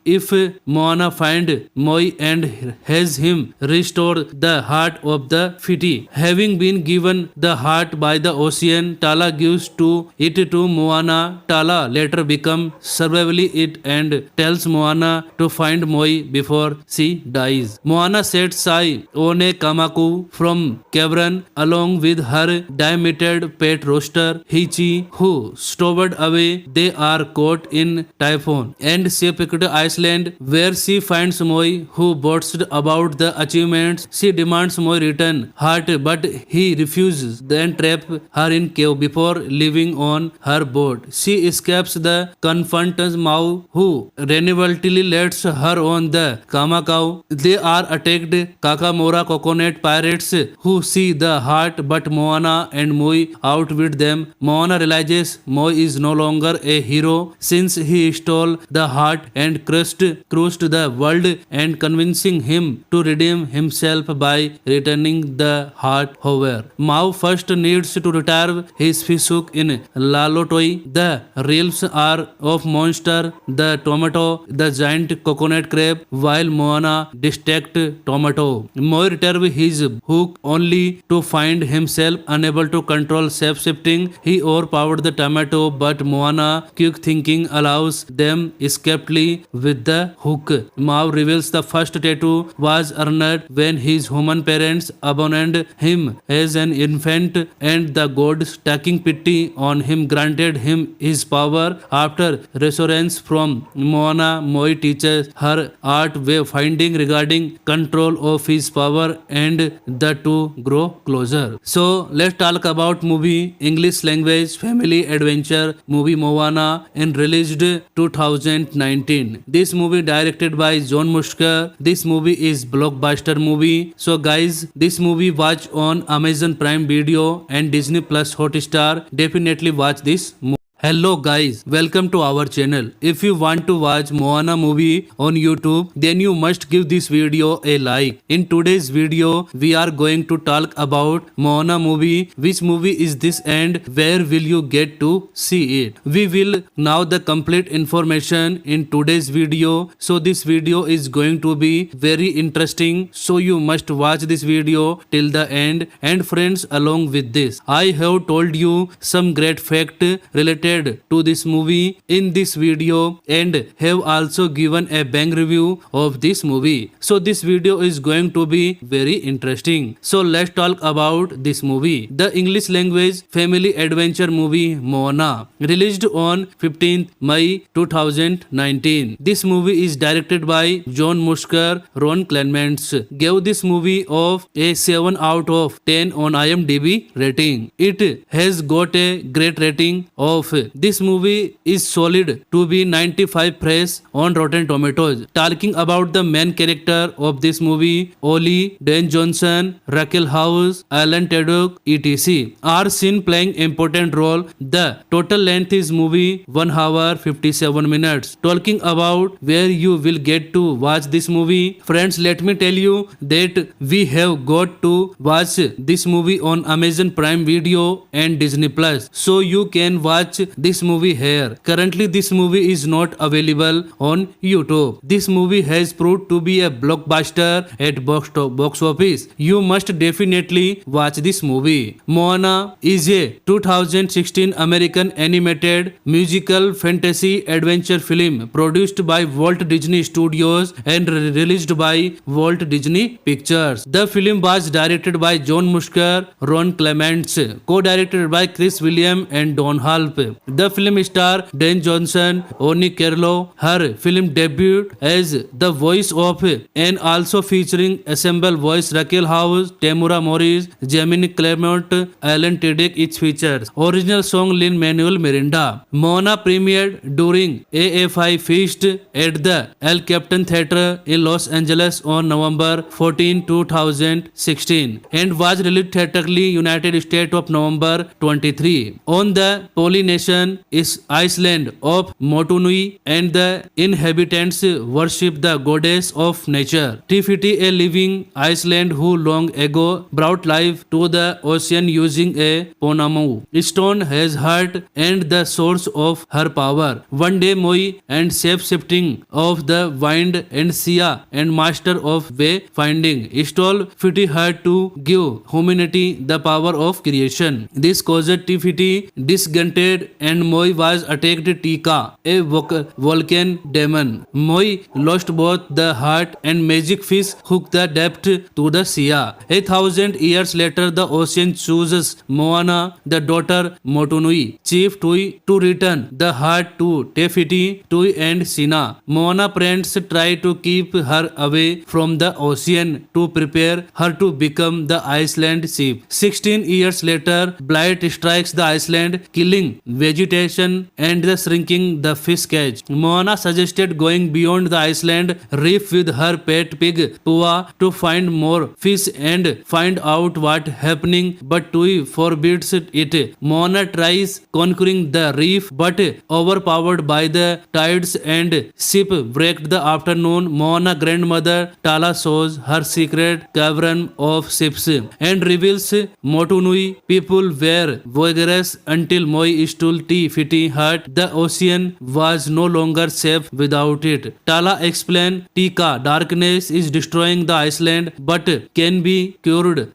if Moana find Moi and has him restore the heart of the Fiti. Having been given the heart by the ocean, Tala gives it to Moana. Tala later becomes survivally it and tells Moana to find Moi before she dies. Moana sets eye on Name Kamaku from cavern along with her diameted pet rooster Hichi, who stowed away. They are caught in typhoon and shipwrecked Iceland, where she finds Moi, who boasts about the achievements. She demands Moi return heart, but he refuses, then trap her in cave before leaving on her boat. She escapes the confronts Mao, who reluctantly lets her on the Kamakau. They are attacked Kakamora coconut pirates, who see the heart, but Moana and Moi outwit them. Moana realizes Moi is no longer a hero since he stole the heart and crushed the world, and convincing him to redeem himself by returning the heart. However, Mao first needs to retrieve his fishhook in Lalotoi. The realms are of monster, the tomato, the giant coconut crab, while Moana distract tomato. Moi retrieve his hook only to find himself unable to control shape-shifting. He overpowered the tomato, but Moana, quick thinking, allows them escapely with the hook. Mao reveals the first tattoo was earned when his human parents abandoned him as an infant, and the gods, taking pity on him, granted him his power. After reassurance from Moana, Moi teaches her art way finding regarding control of his power, and the two grow closer. So let's talk about movie. English language family adventure movie Moana, and released 2019. This movie directed by John Musker. This movie is blockbuster movie. So guys, this movie watch on Amazon Prime Video and Disney Plus Hotstar. Definitely watch this movie. Hello guys, welcome to our channel. If you want to watch Moana movie on YouTube, then you must give this video a like. In today's video, we are going to talk about Moana movie. Which movie is this and where will you get to see it? We will know the complete information in today's video. So this video is going to be very interesting. So you must watch this video till the end. And friends, along with this, I have told you some great fact related to this movie in this video, and have also given a bang review of this movie. So this video is going to be very interesting. So let's talk about this movie. The English language family adventure movie Moana, released on 15th May 2019. This movie is directed by John Musker. Ron Clements gave this movie of a 7 out of 10 on IMDb rating. It has got a great rating of. This movie is solid to be 95 fresh on Rotten Tomatoes. Talking about the main character of this movie, Ollie, Dan Johnson, Raquel House, Alan Tudyk, etc. are seen playing important role. The total length is movie 1 hour 57 minutes. Talking about where you will get to watch this movie, friends, let me tell you that we have got to watch this movie on Amazon Prime Video and Disney Plus, so you can watch this movie here. Currently this movie is not available on YouTube. This movie has proved to be a blockbuster at box office. You must definitely watch this movie. Moana is a 2016 American animated musical fantasy adventure film produced by Walt Disney Studios and released by Walt Disney Pictures. The film was directed by John Musker, Ron Clements, co-directed by Chris Williams and Don Halp. The film star Dan Johnson, Oni Carlo, her film debut as the voice of, and also featuring ensemble voice Raquel House, Tamura Morris, Jamie Clement, Alan Tudyk. Its features original song Lin-Manuel Miranda. Moana premiered during AFI Feast at the El Capitan Theatre in Los Angeles on November 14, 2016, and was released theatrically United States of November 23. On the Polynesian is Iceland of Motunui, and the inhabitants worship the goddess of nature, Tifiti, a living Iceland who long ago brought life to the ocean using a Ponamu stone as heart and the source of her power. One day Moi, and shape-shifting of the wind, and Sia, and master of way finding, stole Fiti heart to give humanity the power of creation. This caused Tifiti disgusted and Moi was attacked Tika, a volcano demon. Moi lost both the heart and magic fish hooked the depth to the sea. 1,000 years later, the ocean chooses Moana, the daughter Motunui, Chief Tui, to return the heart to Tefiti, Tui and Sina. Moana parents try to keep her away from the ocean to prepare her to become the Iceland chief. 16 years later, blight strikes the island, killing vegetation and the shrinking the fish catch. Moana suggested going beyond the island reef with her pet pig Pua to find more fish and find out what happening, but Tui forbids it. Moana tries conquering the reef but overpowered by the tides and shipwrecked the afternoon. Moana grandmother Tala shows her secret cavern of ships and reveals Motunui people were vigorous until Moi stole Fiti hut. The ocean was no longer safe without it. Tala explained Tika darkness is destroying the island but can be cured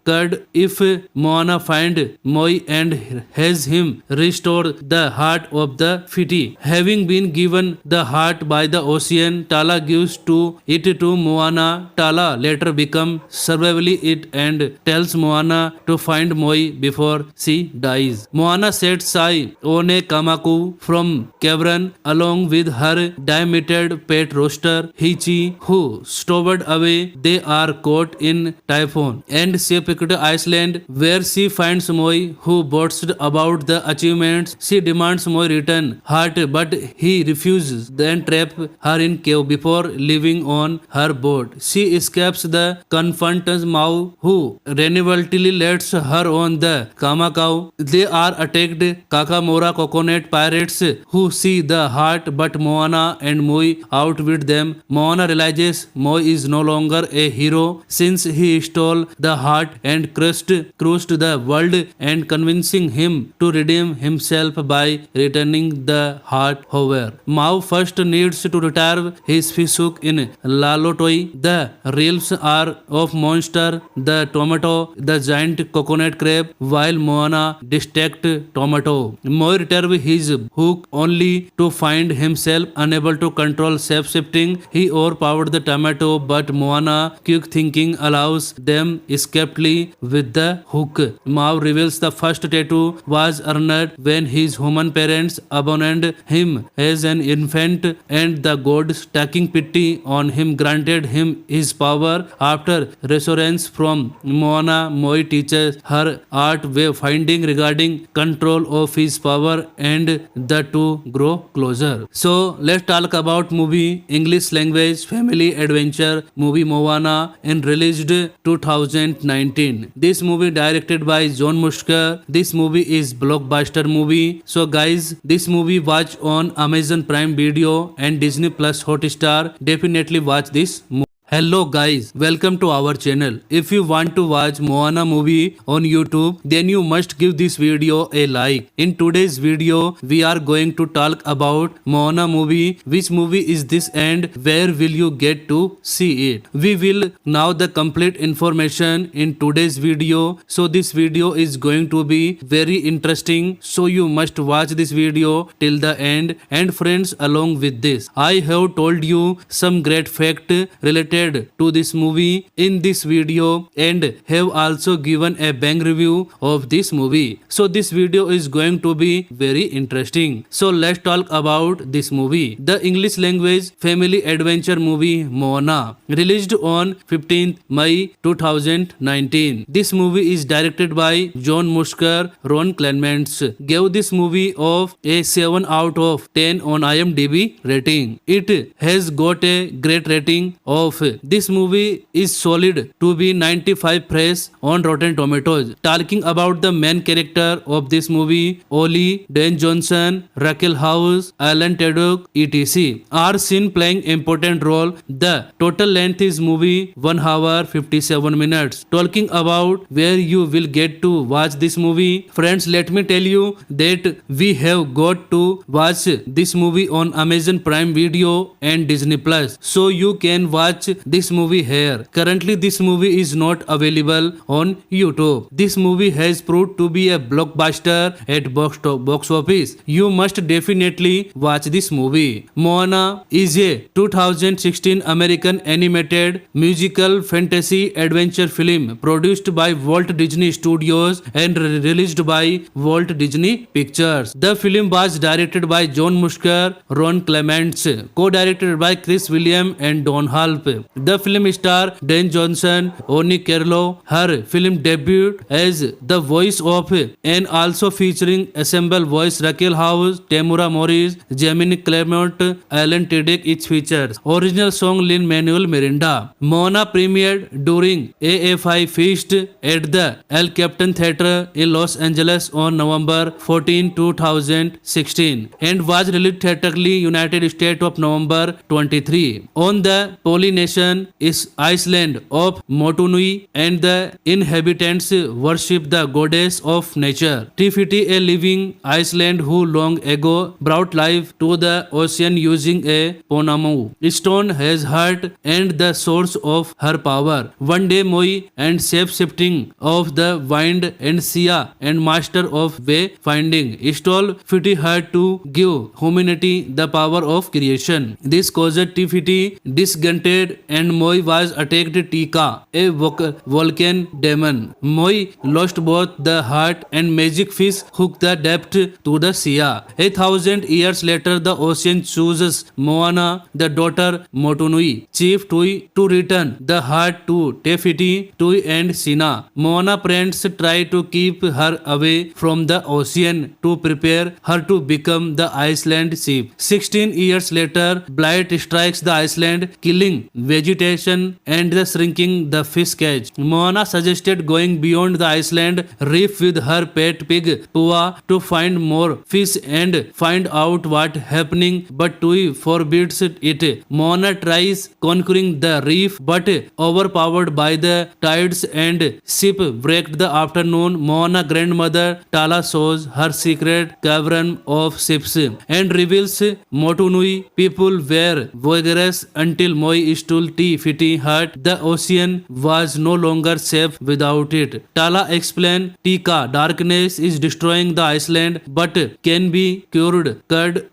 if Moana find Moi and has him restore the heart of the Fiti. Having been given the heart by the ocean, Tala gives it to Moana. Tala later become survivally it and tells Moana to find Moi before she dies. Moana sets sail on a Kamaku from cavern along with her diameted pet rooster Hichi, who stowed away. They are caught in typhoon and shipwrecked Iceland, where she finds Moi, who boasts about the achievements. She demands Moi return heart, but he refuses, then trap her in cave before leaving on her boat. She escapes the confronts Mau, who reluctantly lets her on the Kamakau. They are attacked Kakamora coconut pirates, who see the heart, but Moana and Moi outwit them. Moana realizes Moi is no longer a hero since he stole the heart and crushed the world, and convincing him to redeem himself by returning the heart. However, Mao first needs to retire his fish hook in Lalotoi. The realms are of monster, the tomato, the giant coconut crab, while Moana distract tomato. Moi retrieve his hook only to find himself unable to control shape-shifting. He overpowered the tomato, but Moana, quick thinking, allows them escapely with the hook. Mao reveals the first tattoo was earned when his human parents abandoned him as an infant, and the gods, taking pity on him, granted him his power. After reassurance from Moana, Moi teaches her art way finding regarding control of his power, and the two grow closer. So let's talk about movie. English language family adventure movie Moana, and released 2019. This movie directed by John Musker. This movie is blockbuster movie. So guys, this movie watch on Amazon Prime Video and Disney Plus Hotstar. Definitely watch this movie. Hello guys, welcome to our channel. If you want to watch Moana movie on YouTube, then you must give this video a like. In today's video, we are going to talk about Moana movie. Which movie is this and where will you get to see it? We will know the complete information in today's video. So this video is going to be very interesting. So you must watch this video till the end. And friends, along with this, I have told you some great fact related to this movie in this video, and have also given a bang review of this movie. So this video is going to be very interesting. So let's talk about this movie. The English language family adventure movie Moana, released on 15th May 2019. This movie is directed by John Musker. Ron Clements gave this movie of a 7 out of 10 on IMDb rating. It has got a great rating of this movie is solid to be 95 fresh on Rotten Tomatoes. Talking about the main character of this movie, Ollie, Dan Johnson, Raquel House, Alan Tudyk, etc. are seen playing important role. The total length is movie 1 hour 57 minutes. Talking about where you will get to watch this movie, friends, let me tell you that we have got to watch this movie on Amazon Prime Video and Disney Plus. So you can watch this movie here. Currently, this movie is not available on YouTube. This movie has proved to be a blockbuster at box office. You must definitely watch this movie. Moana is a 2016 American animated musical fantasy adventure film produced by Walt Disney Studios and released by Walt Disney Pictures. The film was directed by John Musker, Ron Clements, co-directed by Chris William and Don Halp. The film star Dan Johnson, Oni Carlo, her film debut as the voice of, and also featuring ensemble voice Raquel House, Tamura Morris, Jamie Clement, Alan Tudyk. It features original song Lin-Manuel Miranda. Moana premiered during AFI Feast at the El Capitan Theatre in Los Angeles on November 14, 2016 and was released theatrically United States of November 23. On the Polynesian is Island of Motunui and the inhabitants worship the goddess of nature. Tifiti, a living Iceland who long ago brought life to the ocean using a ponamu stone, has heart and the source of her power. One day Moi and shape-shifting of the wind and Sia and master of way finding stole Fiti her to give humanity the power of creation. This caused Tifiti disgusted and Moi was attacked Tika, a volcano demon. Moi lost both the heart and magic fish hooked the depth to the Sia. 1,000 years later the ocean chooses Moana, the daughter Motunui, chief Tui, to return the heart to Tefiti, Tui and Sina. Moana parents try to keep her away from the ocean to prepare her to become the Iceland chief. 16 years later, blight strikes the island, killing vegetation and shrinking the fish catch. Moana suggested going beyond the island reef with her pet pig Pua to find more fish and find out what happening, but Tui forbids it. Moana tries conquering the reef but overpowered by the tides and shipwrecked the afternoon. Moana grandmother Tala shows her secret cavern of ships and reveals Motunui people were vigorous until Moi stole Tifiti hut. The ocean was no longer safe without it. Tala explained Tika darkness is destroying the island but can be cured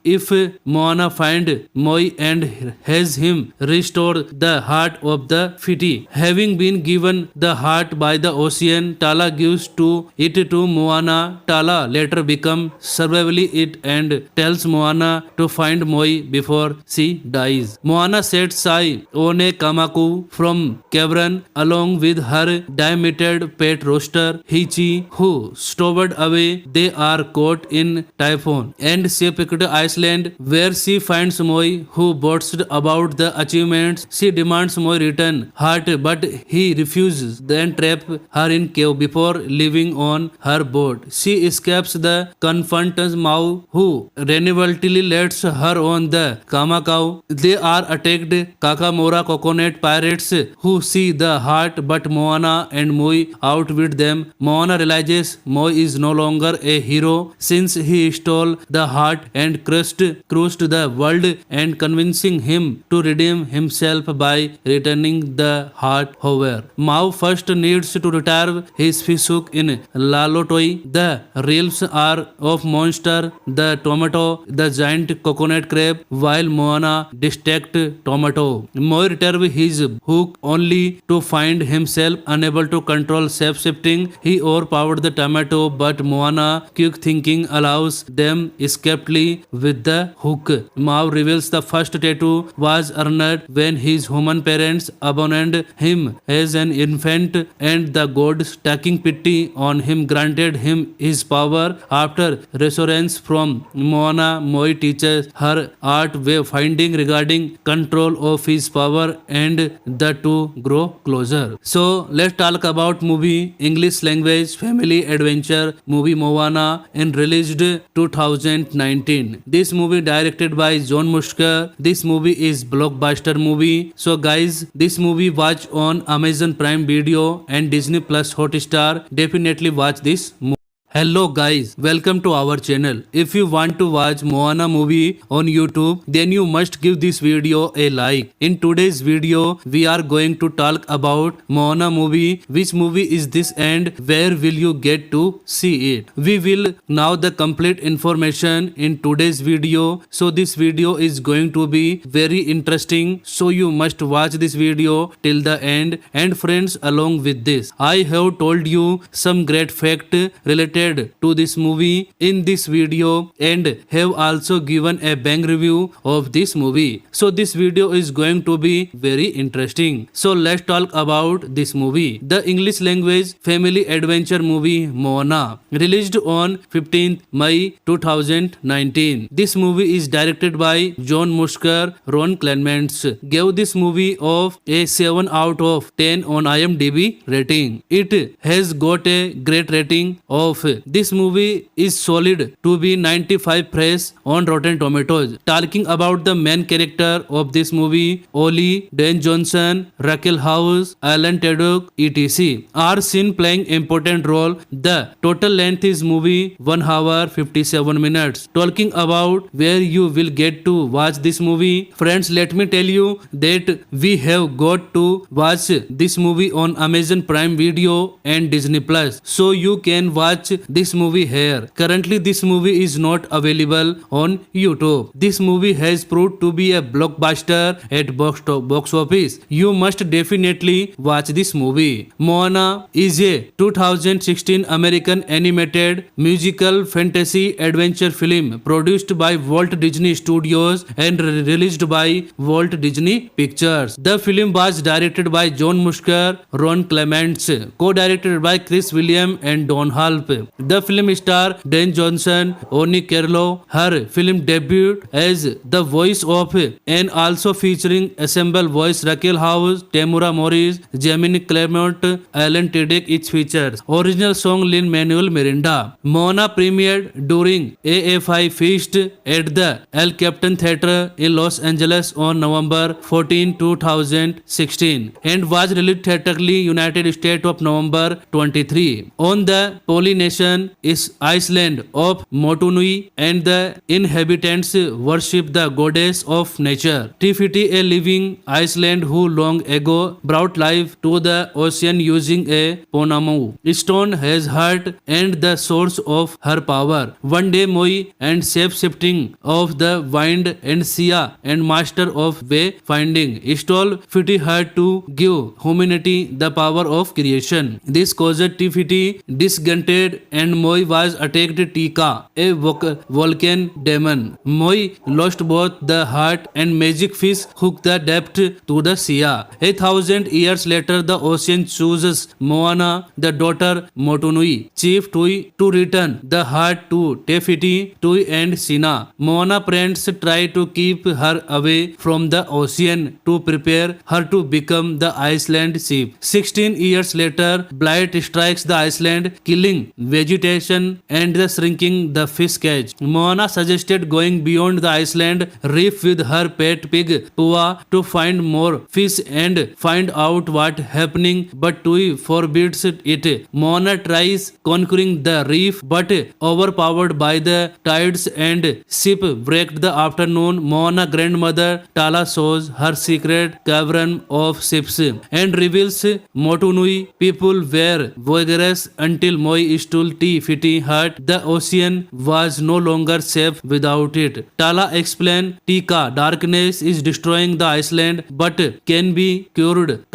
if Moana find Moi and has him restore the heart of the Fiti. Having been given the heart by the ocean, Tala gives it to Moana. Tala later becomes survivally it and tells Moana to find Moi before she dies. Moana sets Sai on a Kamaku from cavern along with her diameted pet rooster Hichi, who stowed away. They are caught in typhoon and shipwrecked Iceland, where she finds Moi, who boasts about the achievements. She demands Moi return heart, but he refuses, then trap her in cave before leaving on her boat. She escapes the confronts Mau, who reluctantly lets her on the Kamakau. They are attacked Kakamora coconut pirates, who see the heart, but Moana and Moi outwit them. Moana realizes Moi is no longer a hero since he stole the heart and crushed the world, and convincing him to redeem himself by returning the heart. However, Mau first needs to retrieve his fishhook in Lalotoi. The realms are of monster, the tomato, the giant coconut crab, while Moana distract tomato. Moi retrieve his hook only to find himself unable to control shape-shifting. He overpowered the tomato, but Moana, quick thinking, allows them escapely with the hook. Mau reveals the first tattoo was earned when his human parents abandoned him as an infant, and the gods, taking pity on him, granted him his power. After reassurance from Moana, Moi teaches her art way finding regarding control of his power, and the two grow closer. So let's talk about movie. English language family adventure movie Moana and released 2019. This movie directed by John Musker. This movie is blockbuster movie. So guys, this movie watch on Amazon Prime Video and Disney Plus Hotstar. Definitely watch this movie. Hello guys, welcome to our channel. If you want to watch Moana movie on YouTube, then you must give this video a like. In today's video, we are going to talk about Moana movie. Which movie is this and where will you get to see it? We will now the complete information in today's video. So this video is going to be very interesting. So you must watch this video till the end. And friends, along with this, I have told you some great fact related to this movie in this video and have also given a bang review of this movie. So this video is going to be very interesting. So let's talk about this movie. The English language family adventure movie Moana, released on 15th May 2019. This movie is directed by John Musker. Ron Clements gave this movie of a 7 out of 10 on IMDb rating. It has got a great rating of this movie is solid to be 95 fresh on Rotten Tomatoes. Talking about the main character of this movie, Ollie, Dan Johnson, Raquel House, Alan Tudyk, etc. are seen playing important role. The total length is movie 1 hour 57 minutes. Talking about where you will get to watch this movie, friends, let me tell you that we have got to watch this movie on Amazon Prime Video and Disney Plus, so you can watch this movie here. Currently this movie is not available on YouTube. This movie has proved to be a blockbuster at box office. You must definitely watch this movie. Moana is a 2016 American animated musical fantasy adventure film produced by Walt Disney Studios and released by Walt Disney Pictures. The film was directed by John Musker, Ron Clements, co-directed by Chris Williams and Don Halp. The film star Dan Johnson, Oni Carlo, her film debut as the voice of, and also featuring ensemble voice Raquel House, Tamura Morris, Gemini Clement, Alan Tudyk. It features original song Lin-Manuel Miranda. Moana premiered during AFI Feast at the El Capitan Theatre in Los Angeles on November 14, 2016 and was released theatrically United States of November 23. On the Polynesian is Island of Motunui and the inhabitants worship the goddess of nature, Tifiti, a living Iceland who long ago brought life to the ocean using a Ponamu stone as heart and the source of her power. One day Moi and shape-shifting of the wind and Sia and master of wayfinding stole Fiti her to give humanity the power of creation. This caused Tifiti disgusted and Moi was attacked Tika, a volcano demon. Moi lost both the heart and magic fish hooked the depth to the sea. 1,000 years later, the ocean chooses Moana, the daughter Motunui, chief Tui, to return the heart to Tefiti, Tui and Sina. Moana parents try to keep her away from the ocean to prepare her to become the Iceland chief. 16 years later, blight strikes the island, killing vegetation and the shrinking the fish catch. Moana suggested going beyond the island reef with her pet pig Pua to find more fish and find out what happening, but Tui forbids it. Moana tries conquering the reef but overpowered by the tides and shipwrecked the afternoon. Moana grandmother Tala shows her secret cavern of ships and reveals Motunui people were voyagers until Moi stole Tifiti hut. The ocean was no longer safe without it. Tala explained Tika darkness is destroying the island but can be cured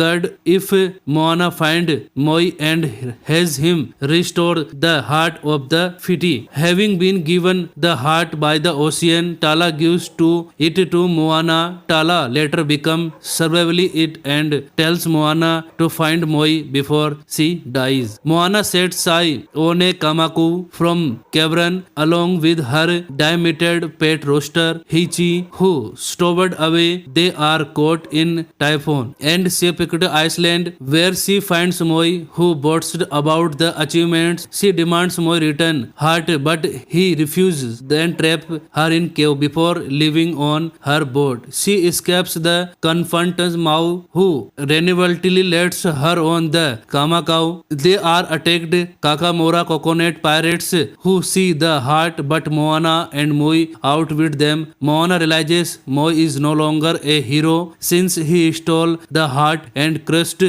if Moana find Moi and has him restore the heart of the Fiti. Having been given the heart by the ocean, Tala gives it to Moana. Tala later becomes survivally it and tells Moana to find Moi before she dies. Moana sets sail on a Kamaku from cavern along with her diameted pet rooster Hichi, who stowed away. They are caught in typhoon and shipwrecked Iceland, where she finds Moi, who boasts about the achievements. She demands Moi return heart, but he refuses, then trap her in cave before leaving on her boat. She escapes the confronts Mau, who reluctantly lets her on the Kamakau. They are attacked. Kakamora coconut pirates who see the heart, but Moana and Moi outwit them. Moana realizes Moi is no longer a hero since he stole the heart and crushed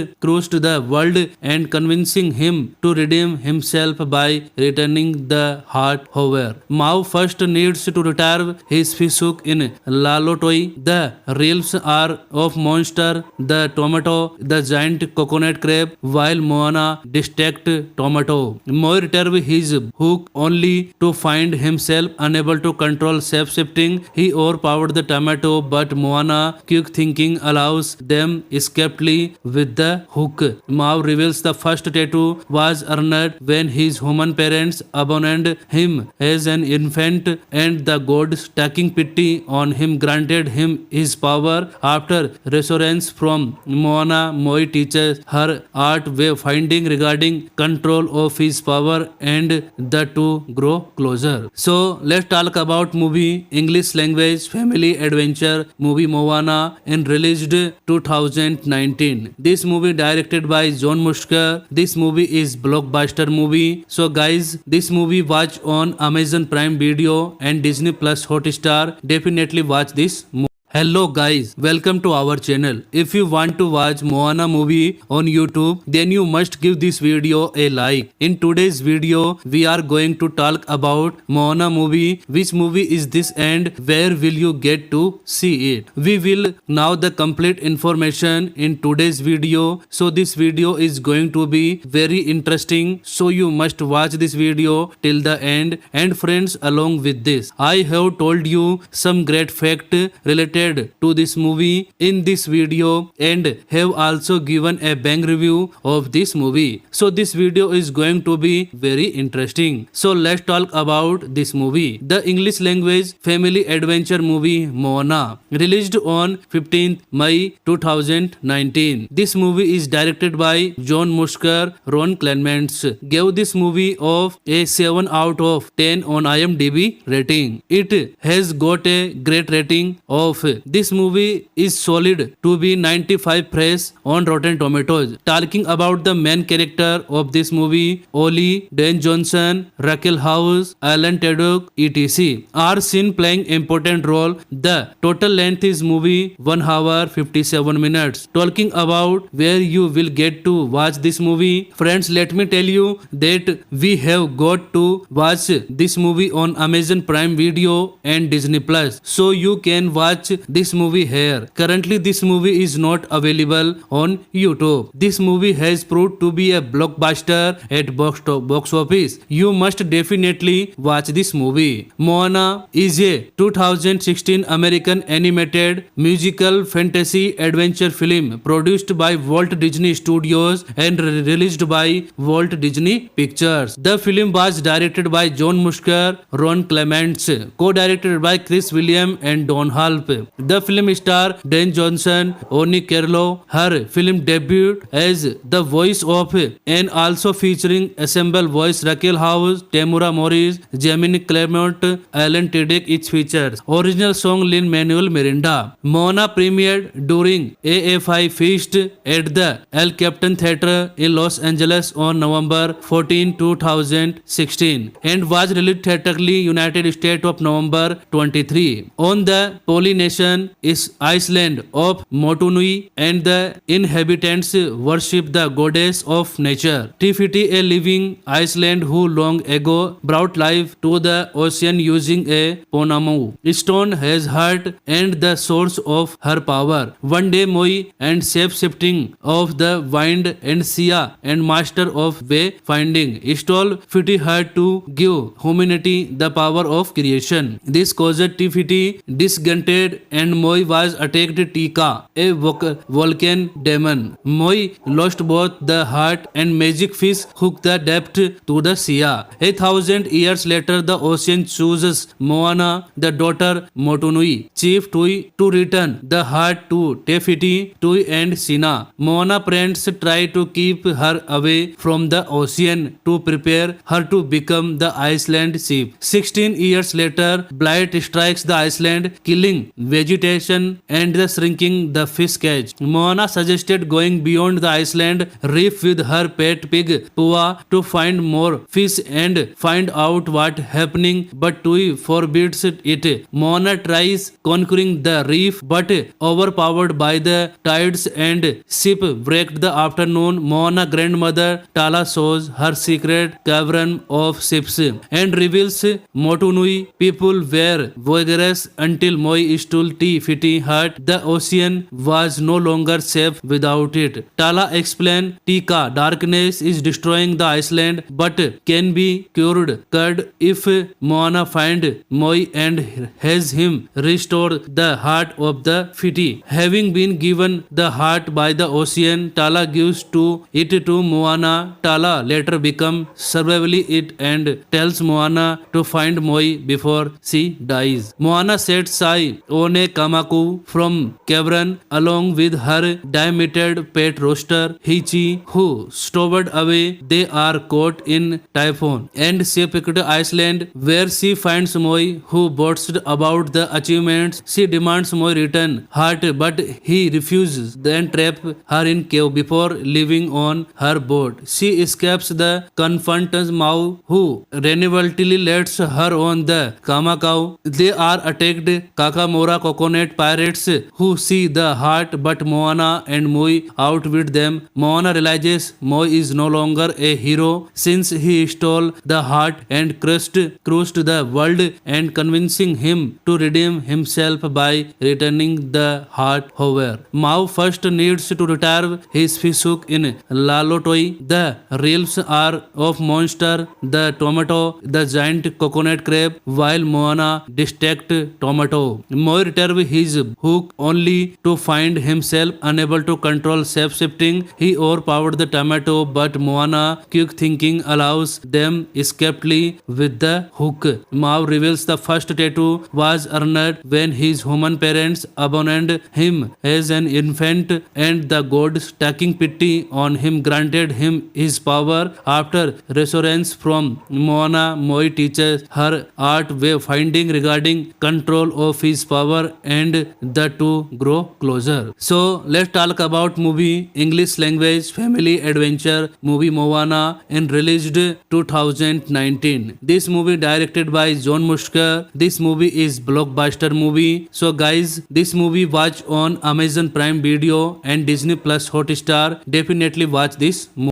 the world, and convincing him to redeem himself by returning the heart. However, Mao first needs to retrieve his fish hook in Lalotoi. The realms are of monster, the tomato, the giant coconut crab, while Moana distract tomato. Moi retrieve his hook only to find himself unable to control shape-shifting. He overpowered the tomato, but Moana quick thinking allows them escapely with the hook. Mao reveals the first tattoo was earned when his human parents abandoned him as an infant, and the gods, taking pity on him, granted him his power. After reassurance from Moana, Moi teaches her art way finding regarding control of his power, and the two grow closer. So let's talk about movie. English language family adventure movie Moana, and released 2019. This movie directed by John Musker. This movie is blockbuster movie. So guys, this movie watch on Amazon Prime Video and Disney Plus Hotstar. Definitely watch this movie. Hello guys, welcome to our channel. If you want to watch Moana movie on YouTube, then you must give this video a like. In today's video, we are going to talk about Moana movie. Which movie is this and where will you get to see it? We will now the complete information in today's video. So this video is going to be very interesting. So you must watch this video till the end. And friends, along with this, I have told you some great fact related to this movie in this video, and have also given a bang review of this movie. So this video is going to be very interesting. So let's talk about this movie. The English language family adventure movie Moana, released on 15th May 2019. This movie is directed by John Musker. Ron Clements gave this movie of a 7 out of 10 on IMDb rating. It has got a great rating of this movie is solid to be 95 fresh on Rotten Tomatoes. Talking about the main character of this movie, Ollie, Dan Johnson, Raquel House, Alan Tudyk, etc. are seen playing important role. The total length is movie 1 hour 57 minutes. Talking about where you will get to watch this movie, friends, let me tell you that we have got to watch this movie on Amazon Prime Video and Disney Plus. So you can watch this movie here. Currently this movie is not available on YouTube. This movie has proved to be a blockbuster at box office. You must definitely watch this movie. Moana is a 2016 American animated musical fantasy adventure film produced by Walt Disney Studios and released by Walt Disney Pictures. The film was directed by John Musker, Ron Clements, co-directed by Chris Williams and Don Halp. The film star Dan Johnson, Oni Carlo, her film debut as the voice of, and also featuring ensemble voice Raquel House, Tamura Morris, Jamie Clement, Alan Tudyk. Its features original song Lin-Manuel Miranda. Moana premiered during AFI Feast at the El Capitan Theatre in Los Angeles on November 14, 2016, and was released theatrically United States of November 23. On the Polynesian is Island of Motunui, and the inhabitants worship the goddess of nature, Tifiti, a living Iceland who long ago brought life to the ocean using a Ponamu stone has heart and the source of her power. One day Moi and shape-shifting of the wind and Sia and master of way finding stole Fiti her to give humanity the power of creation. This caused Tifiti disgusted and Moi was attacked Tika, a volcano demon. Moi lost both the heart and magic fish hook the depth to the Sia. 1,000 years later, the ocean chooses Moana, the daughter Motunui, chief Tui, to return the heart to Tefiti, Tui and Sina. Moana parents try to keep her away from the ocean to prepare her to become the Iceland chief. 16 years later, blight strikes the island, killing vegetation and the shrinking the fish catch. Moana suggested going beyond the Iceland reef with her pet pig Pua to find more fish and find out what happening, but Tui forbids it. Moana tries conquering the reef, but overpowered by the tides and shipwrecked the afternoon. Moana grandmother Tala shows her secret cavern of ships and reveals Motunui people were voyagers until Moi stole Te Fiti hut. The ocean was no longer safe without it. Tala explained Tika darkness is destroying the island but can be cured if Moana find Moi and has him restore the heart of the Fiti. Having been given the heart by the ocean, Tala gives it to Moana. Tala later becomes survivally it and tells Moana to find Moi before she dies. Moana sets sail on a Kamaku from cavern along with her diameted pet rooster Hichi, who stowed away. They are caught in typhoon and shipwrecked Iceland, where she finds Moi, who boasts about the achievements. She demands Moi return heart, but he refuses, then trap her in cave before leaving on her boat. She escapes the confronts Mau, who reluctantly lets her on the Kamakau. They are attacked Kakamora coconut pirates, who see the heart, but Moana and Moi outwit them. Moana realizes Moi is no longer a hero since he stole the heart and crushed the world, and convincing him to redeem himself by returning the heart. However, Mau first needs to retrieve his fishhook in Lalotoi. The realms are of monster, the tomato, the giant coconut crab, while Moana distract tomato. Moi retrieve his hook only to find himself unable to control shape-shifting. He overpowered the tomato, but Moana, quick thinking, allows them escapely with the hook. Mau reveals the first tattoo was earned when his human parents abandoned him as an infant, and the gods, taking pity on him, granted him his power. After reassurance from Moana, Moi teaches her art way finding regarding control of his power, and the two grow closer. So let's talk about movie English language family adventure movie Moana and released 2019. This movie directed by John Musker. This movie is blockbuster movie. So guys, this movie watch on Amazon Prime Video and Disney Plus Hotstar. Definitely watch this movie.